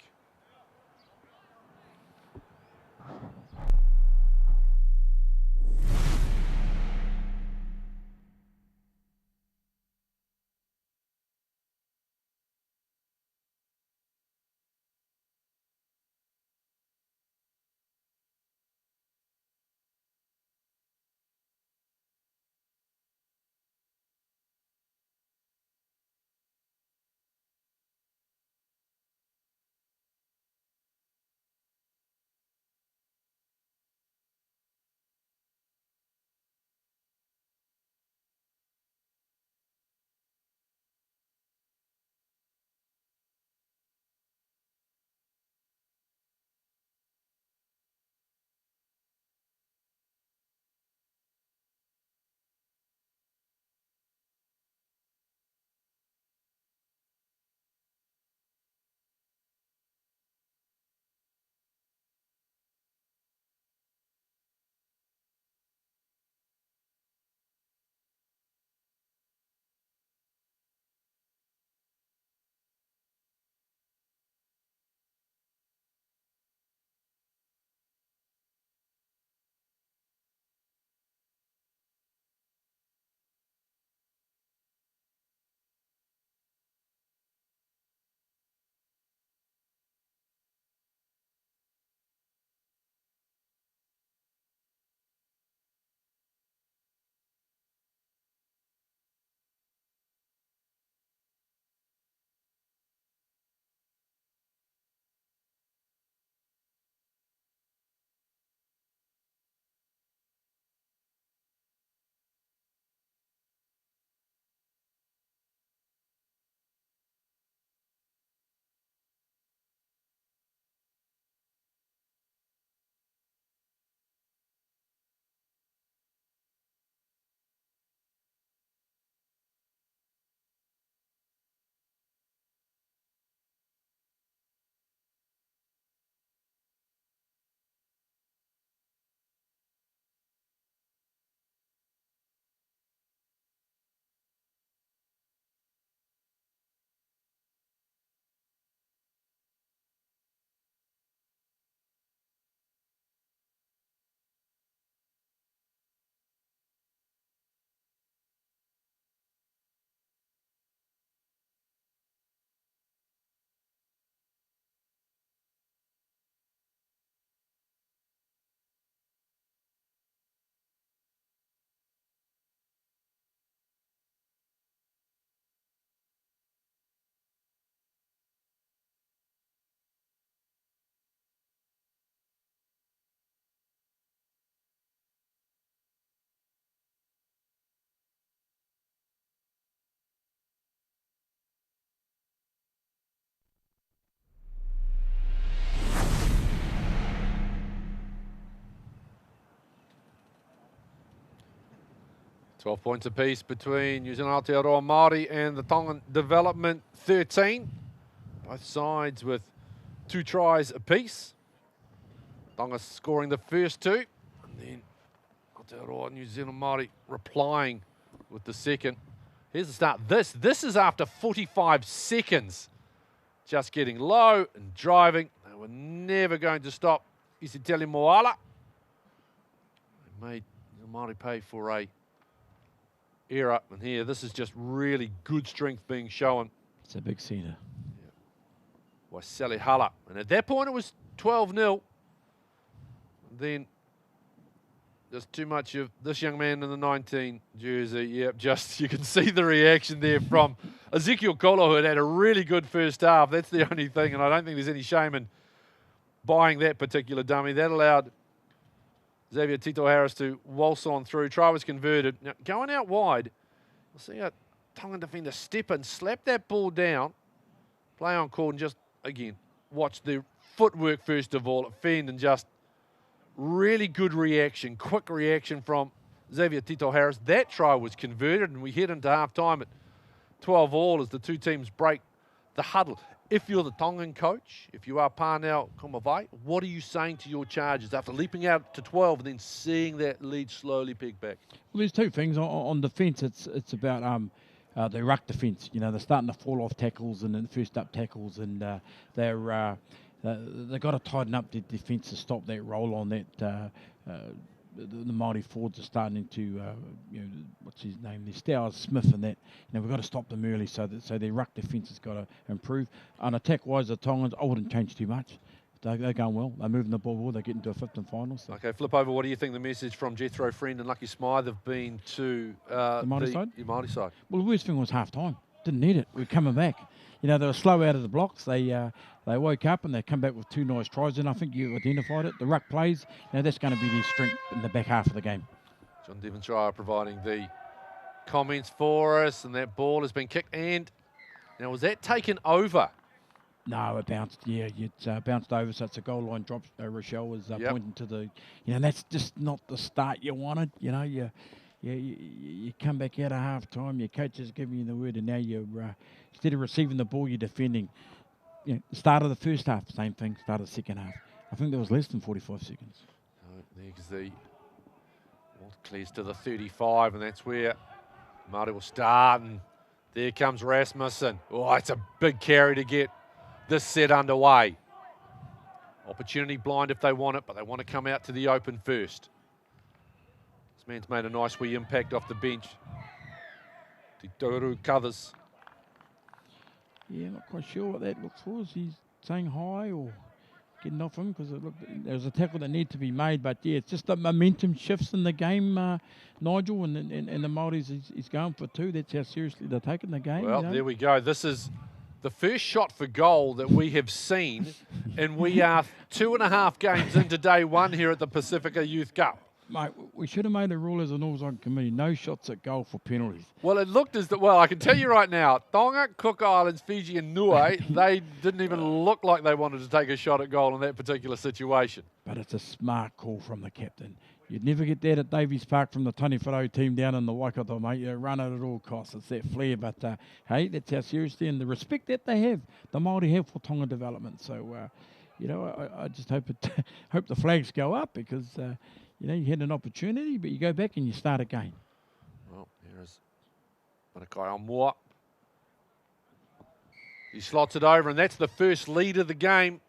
Twelve points apiece between New Zealand Aotearoa Māori and the Tongan Development 13. Both sides with 2 tries apiece. Tonga scoring the first 2. And then Aotearoa New Zealand Māori replying with the second. Here's the start. This is after 45 seconds. Just getting low and driving. They were never going to stop Isiteli Moala. They made the Māori pay for a error. And here, this is just really good strength being shown. It's a big centre. Yeah. By Sally Hala. And at that point, it was 12-0. Then there's too much of this young man in the 19 jersey. Yep, just you can see the reaction there from Ezekiel Kolo, who had a really good first half. That's the only thing, and I don't think there's any shame in buying that particular dummy. That allowed Xavier Tito Harris to waltz on through. Try was converted. Now, going out wide, we'll see a Tongan defender step and slap that ball down. Play on court and just, again, watch the footwork first of all at Fend, and just really good reaction, quick reaction from Xavier Tito Harris. That try was converted, and we head into half-time at 12-all as the two teams break the huddle. If you're the Tongan coach, if you are Parnell Komavai, what are you saying to your Chargers after leaping out to 12 and then seeing that lead slowly peg back? Well, there's two things. On defence, it's about the ruck defence. You know, they're starting to fall off tackles and then first up tackles, and they've got to tighten up their defence to stop that roll on that. The Maori forwards are starting to, what's his name? There's Stowers, Smith, and that. You know, we've got to stop them early, so their ruck defence has got to improve. And attack-wise, the Tongans, I wouldn't change too much. They're going well. They're moving the ball well. They're getting to a fifth and final. So. Okay, flip over. What do you think the message from Jethro Friend and Lucky Smythe have been to the Maori side? Your Maori side? Well, the worst thing was half-time. Didn't need it. We're coming back. You know, they were slow out of the blocks. They woke up and they come back with two nice tries, and I think you identified it. The ruck plays, that's going to be their strength in the back half of the game. John Devonshire providing the comments for us, and that ball has been kicked. And now, was that taken over? No, it bounced. Yeah, it bounced over, so it's a goal line drop. Rochelle was pointing to the, that's just not the start you wanted. You come back out of half time, your coach is giving you the word, and now you're, instead of receiving the ball, you're defending. Start of the first half, same thing, start of the second half. I think there was less than 45 seconds. There's the ball clears to the 35, and that's where Māori will start, and there comes Rasmussen. Oh, it's a big carry to get this set underway. Opportunity blind if they want it, but they want to come out to the open first. This man's made a nice wee impact off the bench. Titoru covers. Yeah, not quite sure what that looks for. Is he saying hi or getting off him? Because there was a tackle that needed to be made. But yeah, it's just the momentum shifts in the game, Nigel, and the Māoris is going for two. That's how seriously they're taking the game. Well, there we go. This is the first shot for goal that we have seen, and we are 2.5 games into day one here at the Pasifika Youth Cup. Mate, we should have made a rule as an all-time committee, no shots at goal for penalties. Well, it looked as though, well, I can tell you right now, Tonga, Cook Islands, Fiji and Niue, they didn't even look like they wanted to take a shot at goal in that particular situation. But it's a smart call from the captain. You'd never get that at Davies Park from the Tony Whanau team down in the Waikato, mate. You run it at all costs. It's that flair. But, hey, that's how seriously and the respect that they have, the Māori have for Tonga development. So, I just hope the flags go up because... you had an opportunity, but you go back and you start again. Well, here is Manakai on Moore. He slots it over, and that's the first lead of the game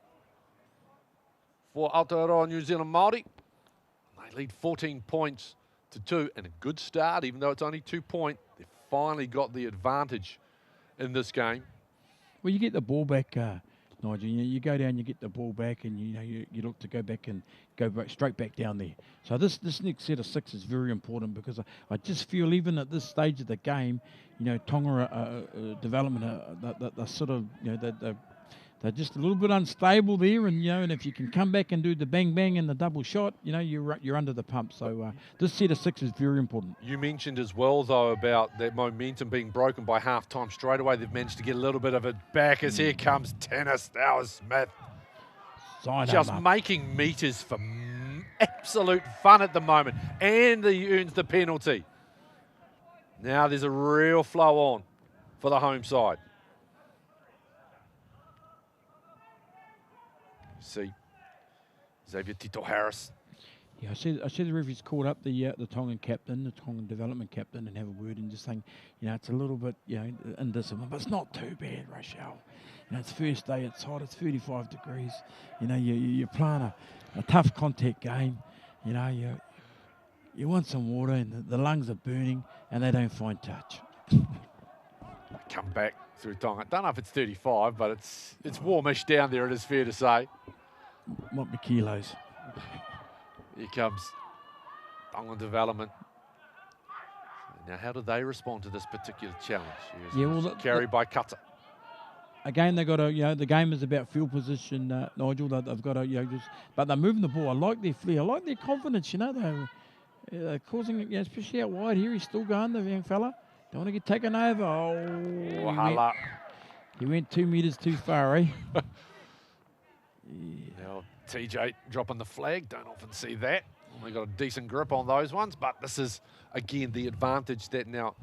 for Aotearoa New Zealand Māori. They lead 14 points to 2, and a good start, even though it's only 2 point. They've finally got the advantage in this game. Well, you get the ball back, Nigel. You go down, you get the ball back, and you look to go back and go back straight back down there. So this next set of 6 is very important because I just feel even at this stage of the game, Tonga development, they're sort of they're just a little bit unstable there, and if you can come back and do the bang bang and the double shot, you're under the pump. So this set of 6 is very important. You mentioned as well though about that momentum being broken by half time. Straight away they've managed to get a little bit of it back as here comes Tanner Stowers-Smith. Just making meters for absolute fun at the moment, and he earns the penalty. Now there's a real flow on for the home side. See Xavier Tito Harris. Yeah, I see the referee's called up the Tongan captain, the Tongan development captain, and have a word and just saying, it's a little bit, indiscipline, but it's not too bad, Rochelle. It's first day, it's hot, it's 35 degrees. You're playing a tough contact game. You want some water, and the lungs are burning, and they don't find touch. Come back through Tonga. I don't know if it's 35, but it's warmish down there, it is fair to say. Might be kilos. Here comes Tongan development. Now, how do they respond to this particular challenge? Carried by Cutter. again, they've got to, the game is about field position, Nigel. They've got to, but they're moving the ball. I like their flair. I like their confidence, They're causing it, especially out wide here. He's still going, the young fella. Don't want to get taken over. Oh, he went 2 metres too far, eh? Now, TJ dropping the flag. Don't often see that. They got a decent grip on those ones, but this is, again, the advantage that now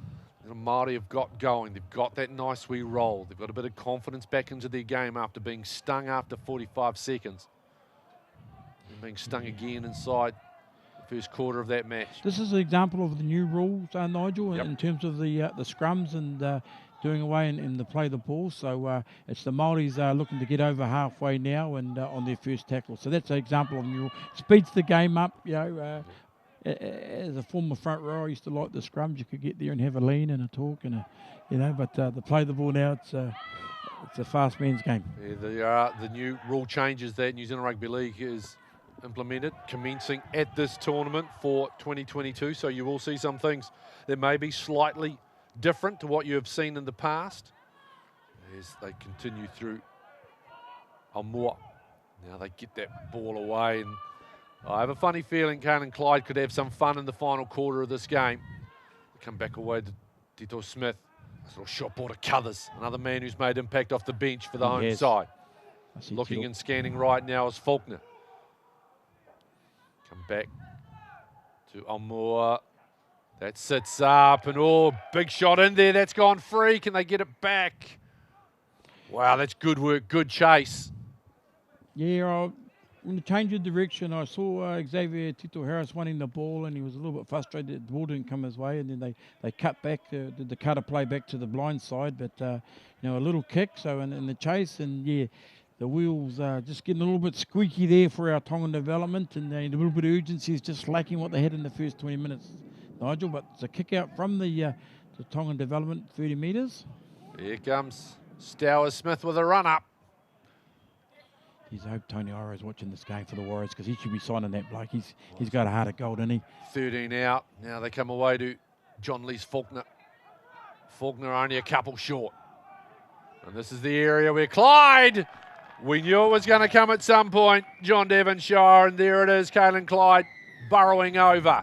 the Maori have got going. They've got that nice wee roll. They've got a bit of confidence back into their game after being stung after 45 seconds. And being stung again inside the first quarter of that match. This is an example of the new rules, Nigel, Yep. in terms of the scrums and doing away in the play the ball. So it's the Maoris looking to get over halfway now and on their first tackle. So that's an example of new rule. Speeds the game up, as a former front row, I used to like the scrums. You could get there and have a lean and a talk and but the play the ball now, it's a fast man's game. Yeah, the new rule changes that New Zealand Rugby League is implemented, commencing at this tournament for 2022. So you will see some things that may be slightly different to what you have seen in the past as they continue through Almore. Now they get that ball away, and I have a funny feeling Kane and Clyde could have some fun in the final quarter of this game. They come back away to Tito Smith. This little shot ball to Cuthers, another man who's made impact off the bench for the home side. Looking and scanning right now is Faulkner. Come back to Almore. That sits up, and big shot in there. That's gone free. Can they get it back? Wow, that's good work, good chase. Yeah, in the change of direction, I saw Xavier Tito Harris wanting the ball, and he was a little bit frustrated. The ball didn't come his way, and then they cut back, did the cutter play back to the blind side, but a little kick. So in the chase, and the wheels just getting a little bit squeaky there for our Tongan development, and a little bit of urgency is just lacking what they had in the first 20 minutes, Nigel. But it's a kick out from the Tongan development, 30 metres. Here comes Stowers Smith with a run up. I hope Tony Iro is watching this game for the Warriors, because he should be signing that bloke. He's got a heart of gold, isn't he? 13 out. Now they come away to John Lee's Faulkner. Faulkner only a couple short. And this is the area where Clyde, we knew it was going to come at some point. John Devonshire, and there it is, Caelan Clyde burrowing over.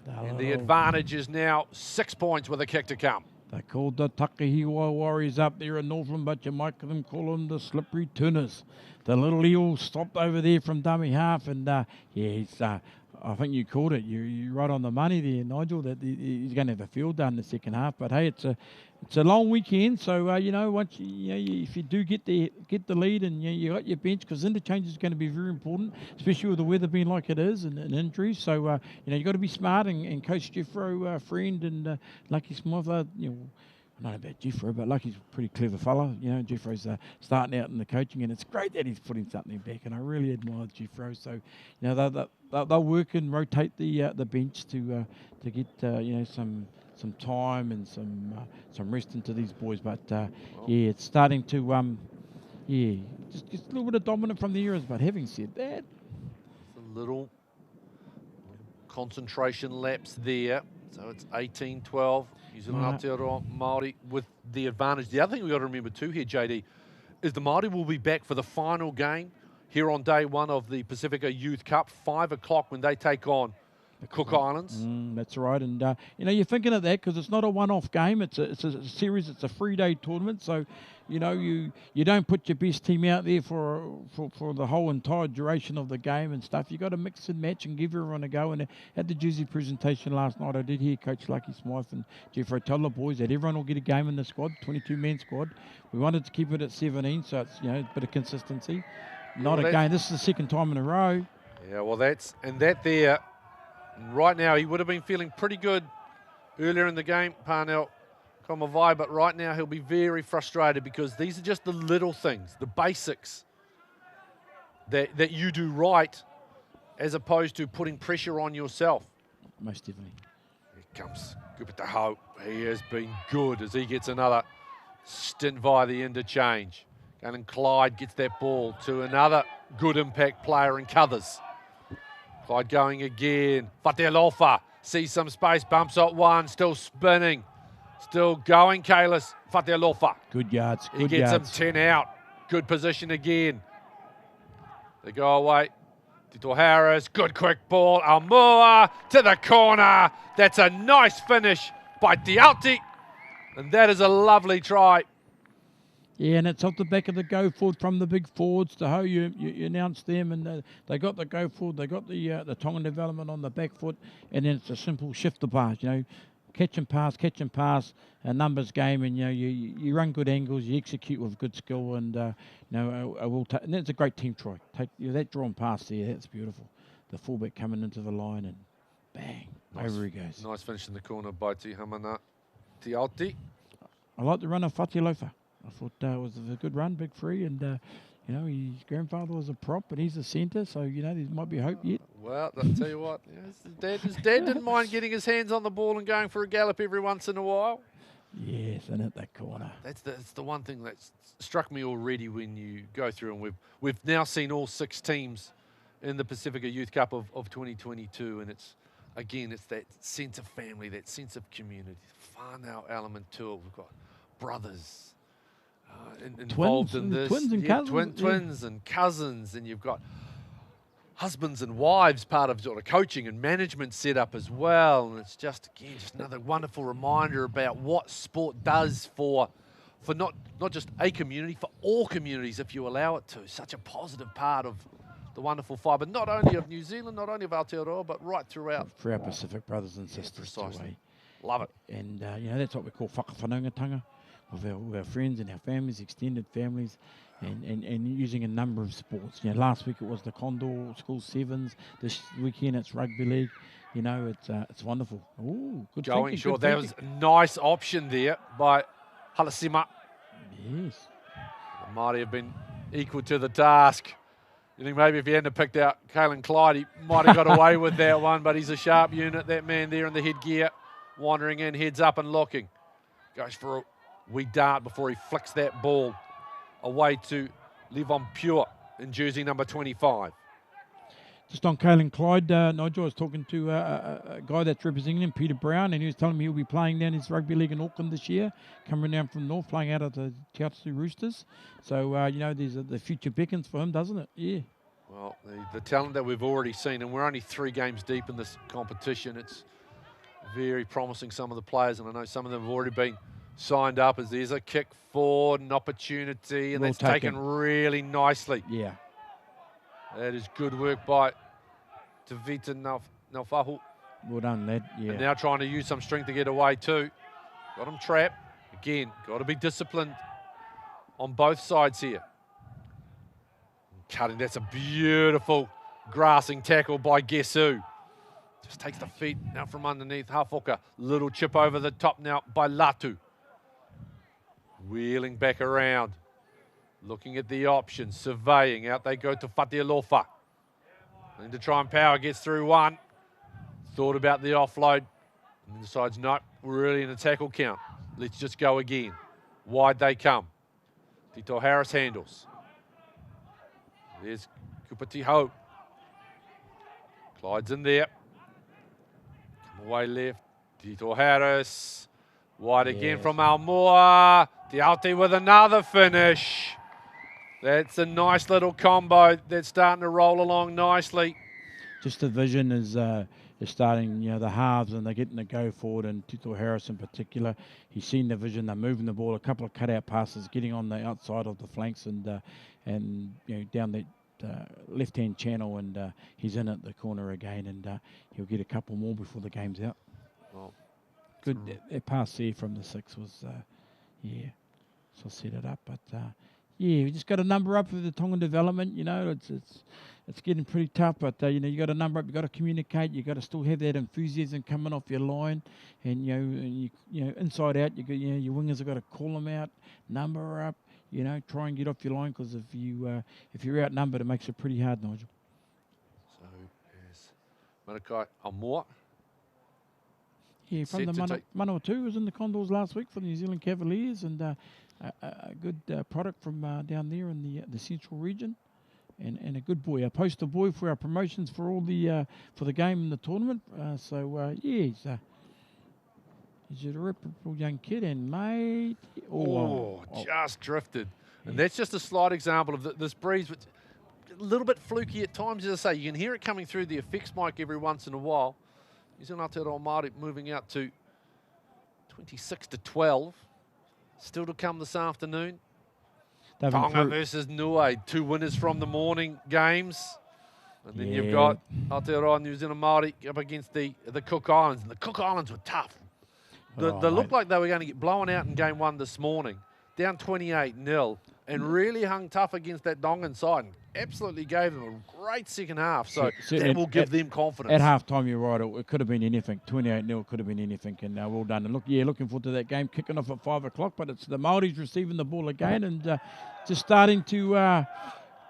And the advantage is now 6 points with a kick to come. They called the Takahiwa Warriors up there in Northland, but you might call them the slippery turners. The little eel stopped over there from dummy half, and I think you called it. You're right on the money there, Nigel, that he's going to have a field done in the second half. But hey, it's a long weekend, so once if you do get the lead and you got your bench, because interchange is going to be very important, especially with the weather being like it is and injuries. So you got to be smart, and Coach Jeffro, friend, and Lucky Smith, I don't know about Jeffro, but Lucky's a pretty clever fella. Jeffro's starting out in the coaching, and it's great that he's putting something back, and I really admire Jeffro. So, they'll work and rotate the bench to get some time and some rest into these boys. But it's starting to just a little bit of dominant from the Eras. But having said that, a little concentration lapse there. So it's 18-12. New Zealand Aotearoa Māori with the advantage. The other thing we've got to remember too here, JD, is the Māori will be back for the final game here on day one of the Pasifika Youth Cup, 5 o'clock when they take on the Cook Islands. That's right. And, you're thinking of that because it's not a one-off game. It's a series. It's a 3-day tournament. So, you don't put your best team out there for the whole entire duration of the game and stuff. You got to mix and match and give everyone a go. And at the Jersey presentation last night, I did hear Coach Lucky Smythe and Jeffro tell the boys that everyone will get a game in the squad, 22-man squad. We wanted to keep it at 17, so it's a bit of consistency. Not a game. This is the second time in a row. Yeah, well, that there. Right now, he would have been feeling pretty good earlier in the game, Parnell Komavai, but right now he'll be very frustrated because these are just the little things, the basics that you do right as opposed to putting pressure on yourself. Most definitely. Here comes Gupitaho. He has been good as he gets another stint via the interchange. And Clyde gets that ball to another good impact player in Cuthers. Clyde going again. Fatelofa sees some space, bumps up one, still spinning. Still going, Kalis. Fatialofa. Good yards. He Good gets yards. him 10 out. Good position again. They go away. Tito Harris, good quick ball. Almua to the corner. That's a nice finish by Tiauti. And that is a lovely try. Yeah, and it's off the back of the go forward from the big forwards. To how you announced them, and they got the go forward. They got the Tongan development on the back foot, and then it's a simple shift the pass. Catch and pass, a numbers game, and you run good angles, you execute with good skill, and and that's a great team try. Take that drawn pass there, that's beautiful. The fullback coming into the line, and bang, over he goes. Nice finish in the corner by Tihamana Tiauti. I like the run of Fatialofa. I thought it was a good run, big free, and his grandfather was a prop, but he's a centre, so there might be hope yet. Well, I'll tell you what, his dad didn't mind getting his hands on the ball and going for a gallop every once in a while. Yes, and at that corner. That's the one thing that struck me already when you go through, and we've now seen all 6 teams in the Pasifika Youth Cup of 2022, and it's that sense of family, that sense of community, whānau element to it. We've got brothers involved in this. Twins and cousins. Twins and cousins, and you've got husbands and wives part of sort of coaching and management setup as well. And it's just another wonderful reminder about what sport does for not just a community, for all communities if you allow it to. Such a positive part of the wonderful fibre, not only of New Zealand, not only of Aotearoa, but right throughout. For our Pacific brothers and sisters. Precisely. Love it. And that's what we call whakawhanaungatanga, with our friends and our families, extended families, and using a number of sports. Last week it was the Condor School Sevens. This weekend it's rugby league. It's wonderful. Ooh, good Going thinking, short. good That was a nice option there by Halasima. Yes. The Maori have been equal to the task. You think maybe if he hadn't picked out Caelan Clyde, he might have got away with that one, but he's a sharp unit, that man there in the headgear, wandering in, heads up and looking. Goes for a wee dart before he flicks that ball away to Levon Pure in jersey number 25. Just on Caelan Clyde, Nigel, I was talking to a guy that's representing him, Peter Brown, and he was telling me he'll be playing down his rugby league in Auckland this year, coming down from North, playing out of the Te Atatu Roosters. So, there's the future beckons for him, doesn't it? Yeah. Well, the talent that we've already seen, and we're only 3 games deep in this competition, it's very promising, some of the players, and I know some of them have already been signed up as there's a kick forward, an opportunity, and Well that's taken really nicely. Yeah. That is good work by Tavita Naufahu. Well done, lad. Yeah. And now trying to use some strength to get away too. Got him trapped. Again, got to be disciplined on both sides here. Cutting, that's a beautiful grassing tackle by Gesu. Just takes the feet out from underneath. Hafoka, little chip over the top now by Latu. Wheeling back around. Looking at the options, surveying. Out they go to Fatialofa. And to try and power, gets through one. Thought about the offload. And then decides, nope, we're really in a tackle count. Let's just go again. Wide they come. Tito Harris handles. There's Kupati Ho. Clyde's in there. Come away left. Tito Harris. Wide again from Almoa. Tiauti with another finish. That's a nice little combo that's starting to roll along nicely. Just the vision is starting, the halves, and they're getting the go forward, and Tito Harris in particular, he's seen the vision, they're moving the ball, a couple of cutout passes, getting on the outside of the flanks and down that left-hand channel, and he's in at the corner again, and he'll get a couple more before the game's out. Well, good, that pass there from the 6 was, so set it up, but we just got a number up with the Tongan development. It's getting pretty tough, but you got a number up. You got to communicate. You got to still have that enthusiasm coming off your line, and inside out. Your wingers have got to call them out, number up. Try and get off your line, because if you're outnumbered, it makes it pretty hard, Nigel. So yes, Marakai Almoa. Yeah, from the Manawatu was in the Condors last week for the New Zealand Cavaliers, and a good product from down there in the central region, and a good boy, a poster boy for our promotions for all the for the game and the tournament. He's He's a reputable young kid, and mate, Just drifted. And that's just a slight example of this breeze, which a little bit fluky at times, as I say. You can hear it coming through the effects mic every once in a while. New Zealand Aotearoa Māori moving out to 26-12. Still to come this afternoon. Tonga versus Niue, 2 winners from the morning games. And then you've got Aotearoa New Zealand Māori up against the Cook Islands. And the Cook Islands were tough. They looked like they were going to get blown out in game 1 this morning. Down 28-0. And really hung tough against that Tongan side. And absolutely gave them a great second half. So that will give them confidence. At half-time, you're right. It could have been anything. 28-0 could have been anything. And well done. And looking forward to that game kicking off at 5 o'clock. But it's the Māoris receiving the ball again and just starting to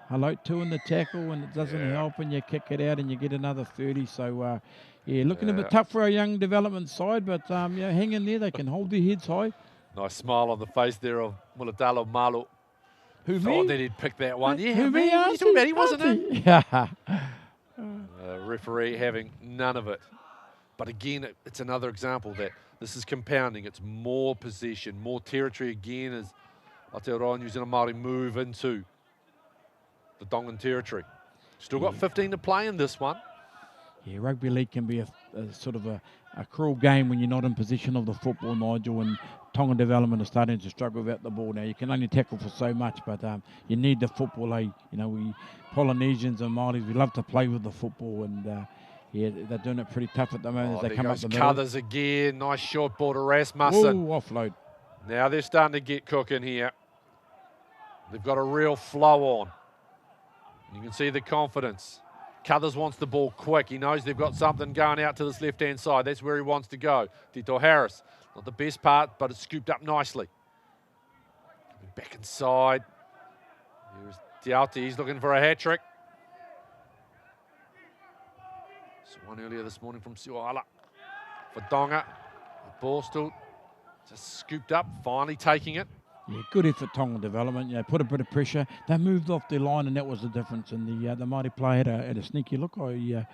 hello two in the tackle, and it doesn't help, and you kick it out and you get another 30. So, looking a bit tough for our young development side. But, hang in there. They can hold their heads high. Nice smile on the face there of Mulatalo Malu. Who, thought me? that he'd pick that one. Who, me? What are you talking about? He wasn't in. Yeah. Referee having none of it. But again, it's another example that this is compounding. It's more possession, more territory again as Aotearoa New Zealand Māori move into the Tongan territory. Still got 15 to play in this one. Yeah, rugby league can be a sort of a cruel game when you're not in possession of the football, Nigel, and Tongan development is starting to struggle without the ball now. You can only tackle for so much, but you need the football. We Polynesians and Māoris, we love to play with the football, and they're doing it pretty tough at the moment as they come up the middle. Cuthers again, nice short ball to Rasmussen. Ooh, offload. Now they're starting to get cooking here. They've got a real flow on. You can see the confidence. Cuthers wants the ball quick. He knows they've got something going out to this left-hand side. That's where he wants to go. Tito Harris, not the best part, but it's scooped up nicely. Back inside. Here's Diauti. He's looking for a hat-trick. So one earlier this morning from Siwala for Tonga. The ball still just scooped up, finally taking it. Yeah, good effort, Tongan development. Put a bit of pressure. They moved off their line, and that was the difference. And the Māori player had a sneaky look. I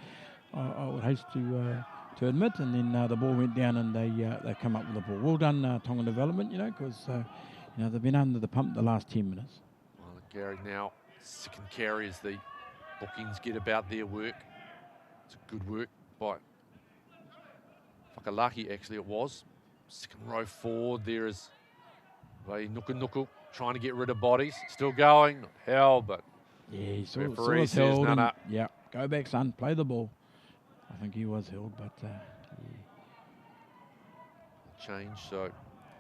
would haste to admit. And then the ball went down, and they come up with the ball. Well done, Tongan development. Because they've been under the pump the last 10 minutes. Well, Gary now second carry as the bookings get about their work. It's a good work by Whakalaki. Actually, it was second row forward. There is. Nuku trying to get rid of bodies. Still going. Not held, but he referee says none up. Yeah, go back, son. Play the ball. I think he was held, but change. So,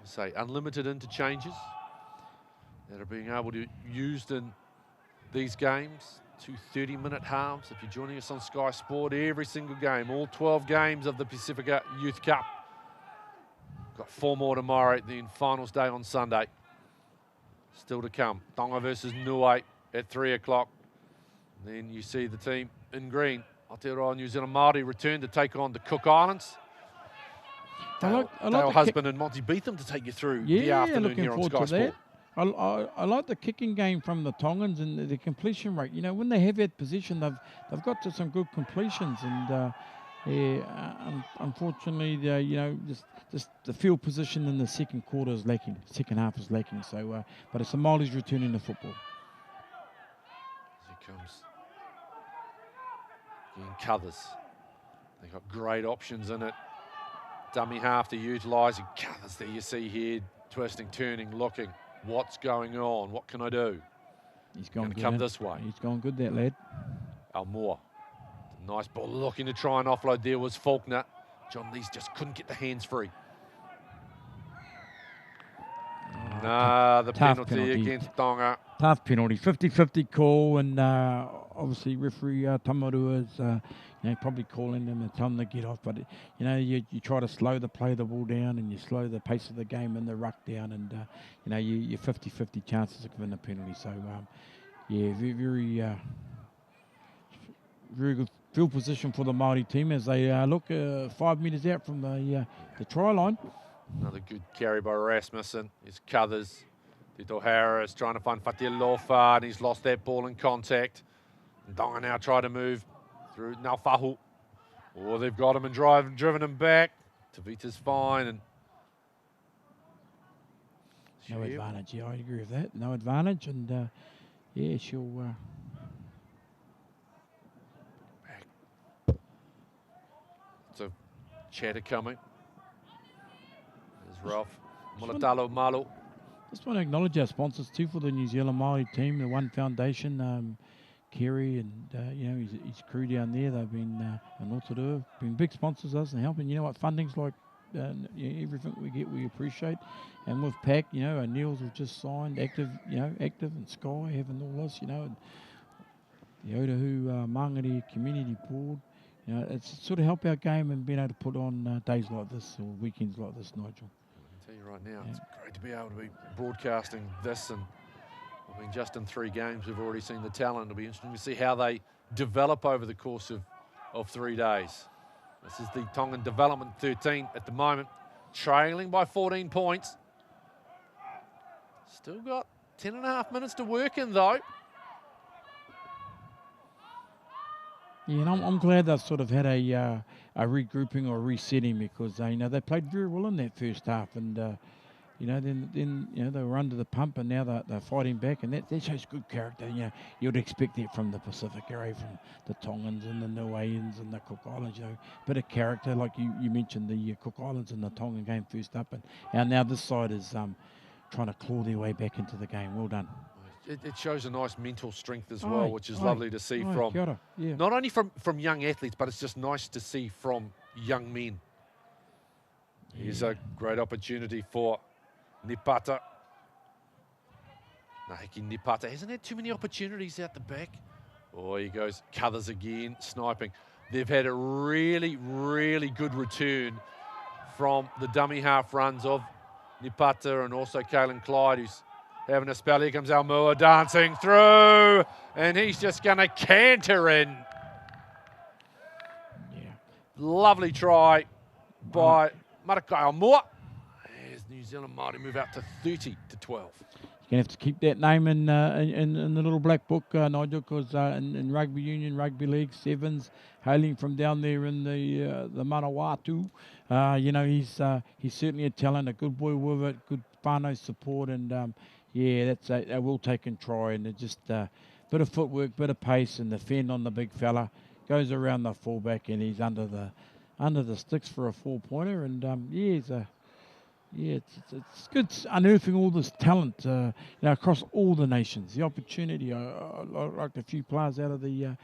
say unlimited interchanges that are being able to be used in these games. 2 30-minute halves. If you're joining us on Sky Sport, every single game, all 12 games of the Pasifika Youth Cup. Got 4 more tomorrow, then finals day on Sunday. Still to come. Tonga versus Niue at 3 o'clock. Then you see the team in green. Aotearoa New Zealand Māori return to take on the Cook Islands. Dale Husband and Monty Beetham to take you through the afternoon here on Sky Sport. I like the kicking game from the Tongans and the completion rate. When they have that position, they've got to some good completions, and unfortunately, just the field position in the second quarter is lacking. Second half is lacking. So, but it's the Māoris returning to football. Here comes again Cuthers. They've got great options in it. Dummy half to utilise. And Cuthers there you see here, twisting, turning, looking. What's going on? What can I do? He's going to come this way. He's gone good, that lad. Almore. Nice ball, looking to try and offload there was Faulkner. John Lees just couldn't get the hands free. The penalty against Tonga. Tough penalty, 50-50 call, and obviously referee Tamarua is probably calling them and telling them to get off. But you try to slow the play the ball down, and you slow the pace of the game and the ruck down, and you're 50-50 chances of giving a penalty. So very very good field position for the Māori team as they look 5 metres out from the try line. Another good carry by Rasmussen. It's Cuthers. Tito Harris trying to find Fatia Lofa, and he's lost that ball in contact. And Tonga now try to move through Naufahu. They've got him and driven him back. Tavita's fine, and No advantage. Yeah, I agree with that. No advantage, and yeah, she'll. Back. So, chatter coming. There's Ralph Mulatalo Malu. Just want to acknowledge our sponsors too for the New Zealand Maori team, the One Foundation, Kerry and his crew down there. They've been and Otaru, been big sponsors of us and helping. You know what funding's like. Everything we get, we appreciate. And with PAC, O'Neill's have just signed, Active and Sky having all this, and the Otahu Mangere Community Board. It's sort of help our game and being able to put on days like this or weekends like this, Nigel. I tell you right now, it's great to be able to be broadcasting this, and I mean, just in 3 games, we've already seen the talent. It'll be interesting to see how they develop over the course of 3 days. This is the Tongan Development 13 at the moment, trailing by 14 points. Still got 10.5 minutes to work in, though. Yeah, and I'm glad they've sort of had a regrouping or resetting because they played very well in that first half, and then they were under the pump, and now they're fighting back, and that shows good character. You'd expect that from the Pacific area, from the Tongans and the Niueans and the Cook Islands. Bit of character, like you mentioned the Cook Islands and the Tongan game first up, and now this side is trying to claw their way back into the game. Well done. It shows a nice mental strength as well, which is lovely to see from yeah. not only from young athletes, but it's just nice to see from young men. Yeah. Here's a great opportunity for Nipata. Nahiki Nipata hasn't had too many opportunities out the back. Oh, he goes, Cuthers again, sniping. They've had a really, really good return from the dummy half runs of Nipata and also Kaylin Clyde, who's having a spell. Here comes Almua dancing through, and he's just going to canter in. Yeah. Lovely try by Marakai Almua. As New Zealand Māori move out to 30-12. You're going to have to keep that name in the little black book, Nigel, because in rugby union, rugby league, sevens, hailing from down there in the Manawatu, he's certainly a talent, a good boy with it, good whānau support, and that's a well-taken try, and just bit of footwork, bit of pace, and the fend on the big fella goes around the fullback, and he's under the sticks for a 4-pointer, and it's good unearthing all this talent across all the nations. The opportunity, I liked a few players out of the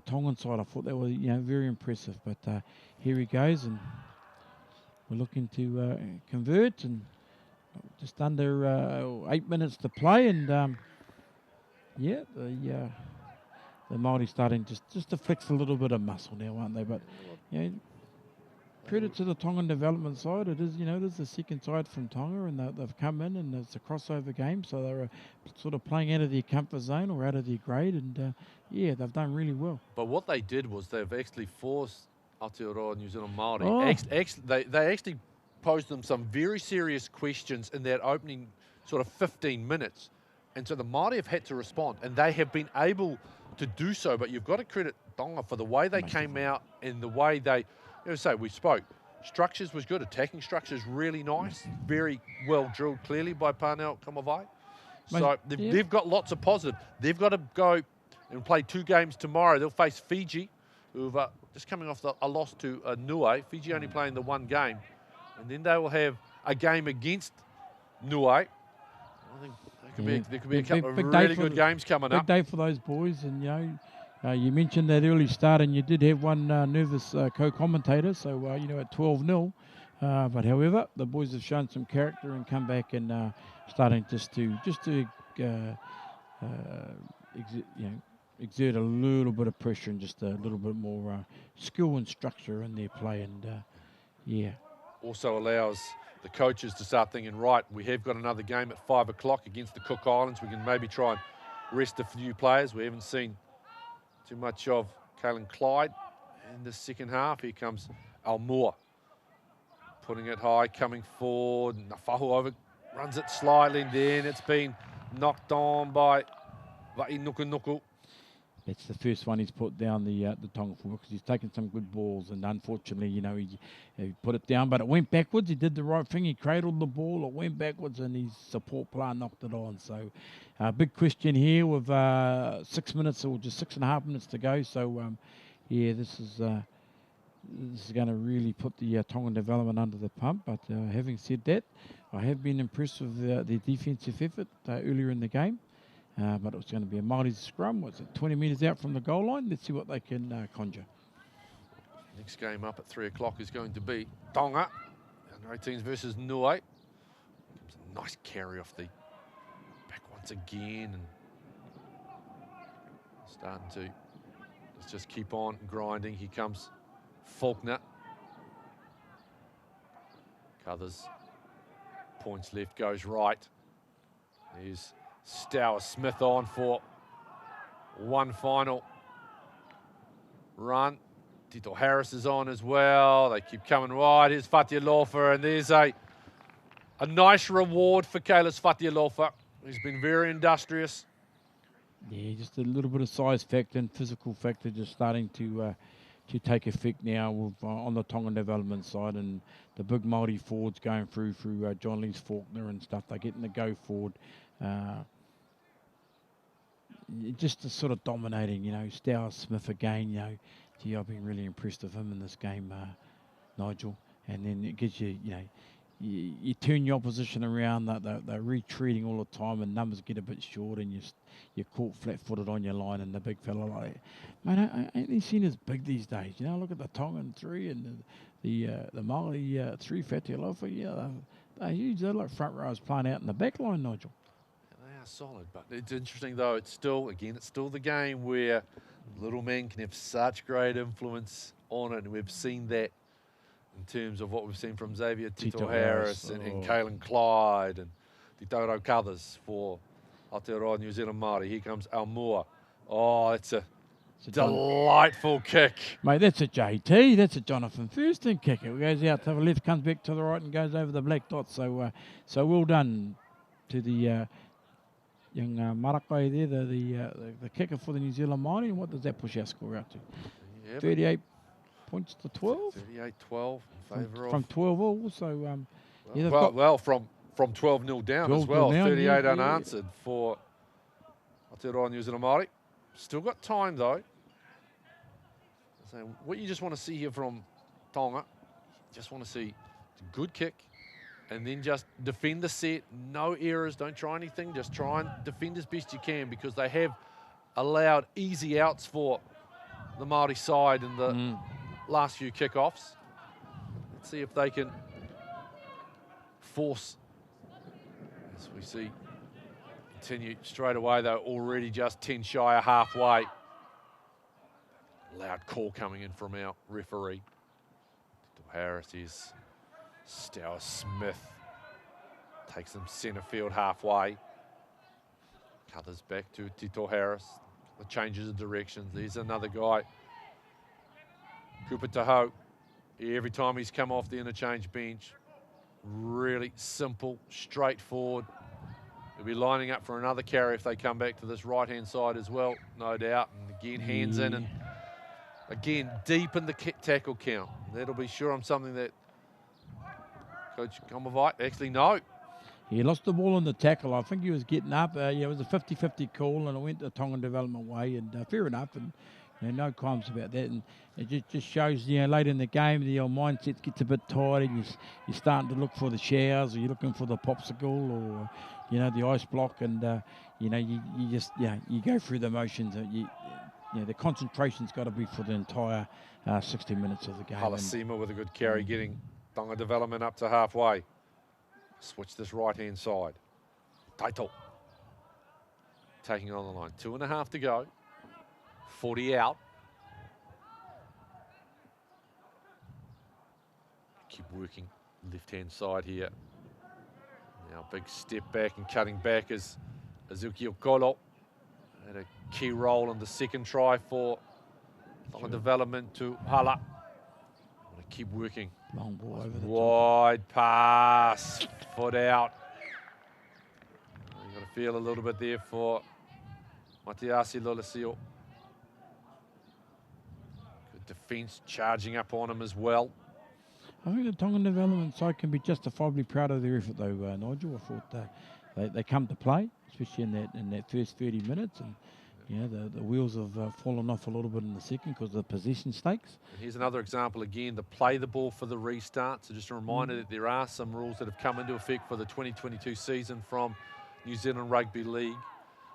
Tongan side. I thought they were very impressive, but here he goes, and we're looking to convert, and just under 8 minutes to play, and the Māori starting just to flex a little bit of muscle now, aren't they? But credit to the Tongan development side. It is it is the second side from Tonga, and they've come in, and it's a crossover game, so they're sort of playing out of their comfort zone or out of their grade, and they've done really well. But what they did was they've actually forced Aotearoa New Zealand Māori. They actually posed them some very serious questions in that opening sort of 15 minutes. And so the Māori have had to respond, and they have been able to do so. But you've got to credit Tonga for the way they came out and the way they, we spoke. Structures was good. Attacking structures really nice. Very well drilled clearly by Parnell Kamavai. So they've got lots of positive. They've got to go and play 2 games tomorrow. They'll face Fiji, who've just coming off a loss to Niue. Fiji only playing the 1 game. And then they will have a game against Niue. I think there could be a couple of really good games coming up. Big day for those boys. And, you mentioned that early start, and you did have one nervous co-commentator, so, at 12-0. But, however, the boys have shown some character and come back and starting just to exert a little bit of pressure and just a little bit more skill and structure in their play. And, also allows the coaches to start thinking, right, we have got another game at 5 o'clock against the Cook Islands. We can maybe try and rest a few players. We haven't seen too much of Kaylin Clyde in the second half. Here comes Almua, putting it high, coming forward. Nafahu runs it slightly, and then it's been knocked on by Vai Nuku Nuku. That's the first one he's put down the Tonga forward, because he's taken some good balls, and unfortunately, he put it down, but it went backwards. He did the right thing. He cradled the ball. It went backwards, and his support player knocked it on. So, big question here with 6 minutes or just 6.5 minutes to go. So, yeah, this is going to really put the Tongan development under the pump. But having said that, I have been impressed with their defensive effort earlier in the game. But it was going to be a Maori scrum. What's it, 20 metres out from the goal line? Let's see what they can conjure. Next game up at 3 o'clock is going to be Tonga, under 18s versus Nui. It's a nice carry off the back once again, and starting to let's just keep on grinding. Here comes Faulkner. Cuthers points left, goes right. Here's Stour Smith on for one final run. Tito Harris is on as well. They keep coming wide. Here's Fatialofa, and there's a nice reward for Kalis Fatialofa. He's been very industrious. Yeah, just a little bit of size factor and physical factor just starting to take effect now with, on the Tongan development side, and the big Maori forwards going through John Lee's Faulkner and stuff. They're getting the go forward. Just sort of dominating, Stour Smith again, gee, I've been really impressed with him in this game, Nigel. And then it gives you, you turn your opposition around, they're retreating all the time, and numbers get a bit short, and you're caught flat-footed on your line, and the big fella like, mate, I ain't seen as big these days. Look at the Tongan 3 and the Maori 3 Fatialofa. Yeah, they're huge. They're like front rows playing out in the back line, Nigel. They are solid, but it's interesting though. It's still the game where little men can have such great influence on it, and we've seen that in terms of what we've seen from Xavier Tito Harris and Kalen Clyde and Te Tauro Cuthers for Aotearoa New Zealand Māori. Here comes Almua. Oh, it's a delightful kick. Mate, that's a JT. That's a Jonathan Thurston kick. It goes out to the left, comes back to the right, and goes over the black dot. So well done to the young Marakai there, the kicker for the New Zealand Māori. And what does that push our score out to? Yeah, 38 points to 12? 38-12 in favour of... From 12 all, so... from 12-0 down as well. 38 unanswered for Aotearoa New Zealand Māori. Still got time, though. So what you just want to see here from Tonga, just want to see a good kick, and then just defend the set. No errors, don't try anything. Just try and defend as best you can, because they have allowed easy outs for the Māori side in the last few kickoffs. Let's see if they can force, as we see, continue straight away. They're already just 10 shy of halfway. Loud call coming in from our referee. Tito Harris is Stour Smith. Takes them centre field halfway. Cuthers back to Tito Harris. The changes of directions. There's another guy. Cooper Tahoe. Every time he's come off the interchange bench, really simple, straightforward. He'll be lining up for another carry if they come back to this right-hand side as well, no doubt. And again, hands in, and again, deep in the tackle count. That'll be sure on something that Coach Komavite, actually, no. He lost the ball in the tackle. I think he was getting up. It was a 50-50 call, and it went the Tongan development way, and fair enough. And no crimes about that. And it just shows, late in the game, your mindset gets a bit tired, and you're starting to look for the showers, or you're looking for the popsicle, or the ice block, and you just you go through the motions. The concentration's got to be for the entire 60 minutes of the game. Halasima with a good carry, getting Tonga development up to halfway. Switch this right-hand side. Taito taking it on the line. 2.5 to go. 40 out. Keep working left-hand side here. Now big step back and cutting back is Ezekiel Kolo. Had a key role in the second try for Tonga development to Hala. Keep working. Long ball over the wide pass, foot out. You've got to feel a little bit there for Matiasi Lolasio. defence charging up on him as well. I think the Tongan development side can be justifiably proud of their effort, though, Nigel. I thought they come to play, especially in that first 30 minutes, and the wheels have fallen off a little bit in the second because of the possession stakes. And here's another example again, to play the ball for the restart. So just a reminder that there are some rules that have come into effect for the 2022 season from New Zealand Rugby League.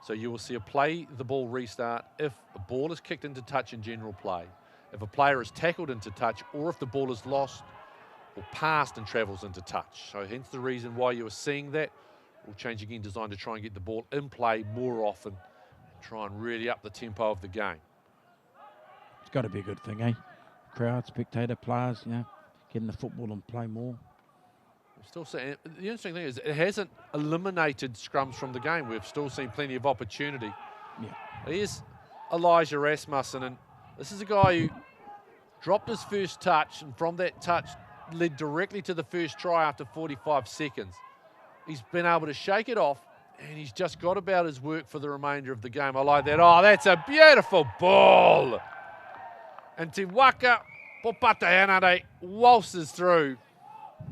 So you will see a play the ball restart if a ball is kicked into touch in general play, if a player is tackled into touch, or if the ball is lost or passed and travels into touch. So hence the reason why you are seeing that. Rule change again designed to try and get the ball in play more often, and try and really up the tempo of the game. It's got to be a good thing, eh? Crowd, spectator, players, getting the football and play more. Still saying, the interesting thing is it hasn't eliminated scrums from the game. We've still seen plenty of opportunity. Yeah. Here's Elijah Rasmussen, and this is a guy who dropped his first touch, and from that touch led directly to the first try after 45 seconds. He's been able to shake it off, and he's just got about his work for the remainder of the game. I like that. Oh, that's a beautiful ball. And Te Waka Popatahanare waltzes through.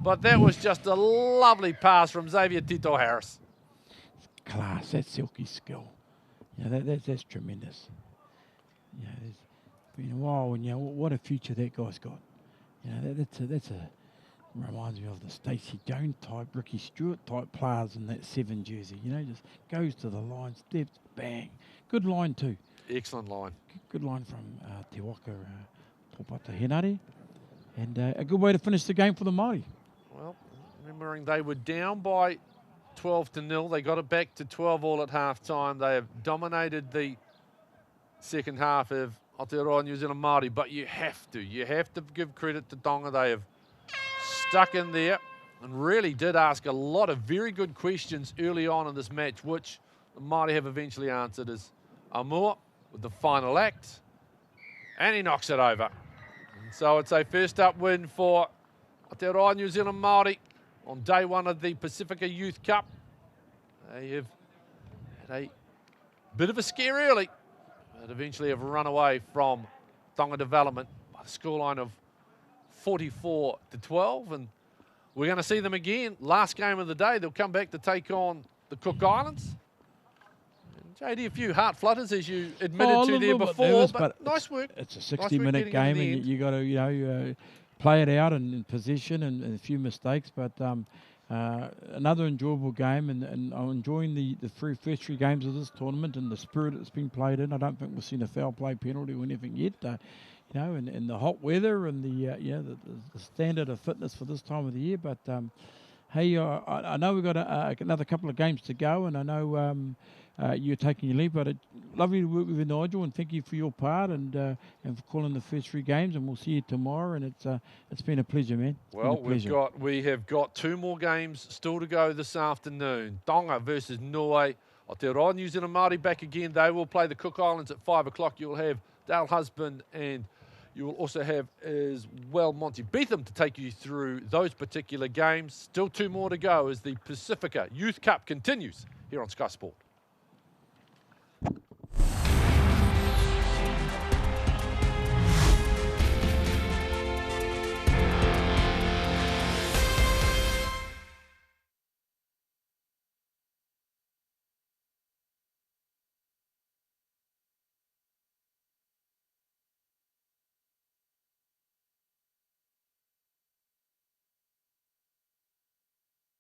But that was just a lovely pass from Xavier Tito Harris. Class, that's silky skill. That's tremendous. It's been a while, and what a future that guy's got. That's a reminds me of the Stacey Jones type, Ricky Stewart type players in that 7 jersey. Just goes to the line, steps, bang. Good line too. Excellent line. Good line from Te Waka Popatahanare. And a good way to finish the game for the Maori. Well, remembering they were down by 12-0. They got it back to 12 all at half-time. They have dominated the second half of Aotearoa New Zealand Māori, but you have to give credit to Tonga. They have stuck in there and really did ask a lot of very good questions early on in this match, which the Māori have eventually answered, as Amua with the final act, and he knocks it over. And so it's a first up win for Aotearoa New Zealand Māori on day one of the Pasifika Youth Cup. They have had a bit of a scare early, but eventually have run away from Tonga Development by the scoreline of 44-12, and we're going to see them again. Last game of the day, they'll come back to take on the Cook Islands. And JD, a few heart flutters, as you admitted to there before, nervous, but nice work. It's a 60-minute game, and you got to play it out in possession and a few mistakes, but another enjoyable game, and I'm enjoying the first 3 games of this tournament and the spirit that's been played in. I don't think we've seen a foul play penalty or anything yet. In the hot weather and the standard of fitness for this time of the year. But hey, I know we've got another couple of games to go, and I know you're taking your leave. But lovely to work with you, Nigel, and thank you for your part and for calling the first 3 games. And we'll see you tomorrow. And it's been a pleasure, man. Well, we have got 2 more games still to go this afternoon. Tonga versus Norway. Aotearoa New Zealand Māori back again. They will play the Cook Islands at 5 o'clock. You'll have Dale Husband, and you will also have as well Monty Beetham to take you through those particular games. Still 2 more to go as the Pasifika Youth Cup continues here on Sky Sport.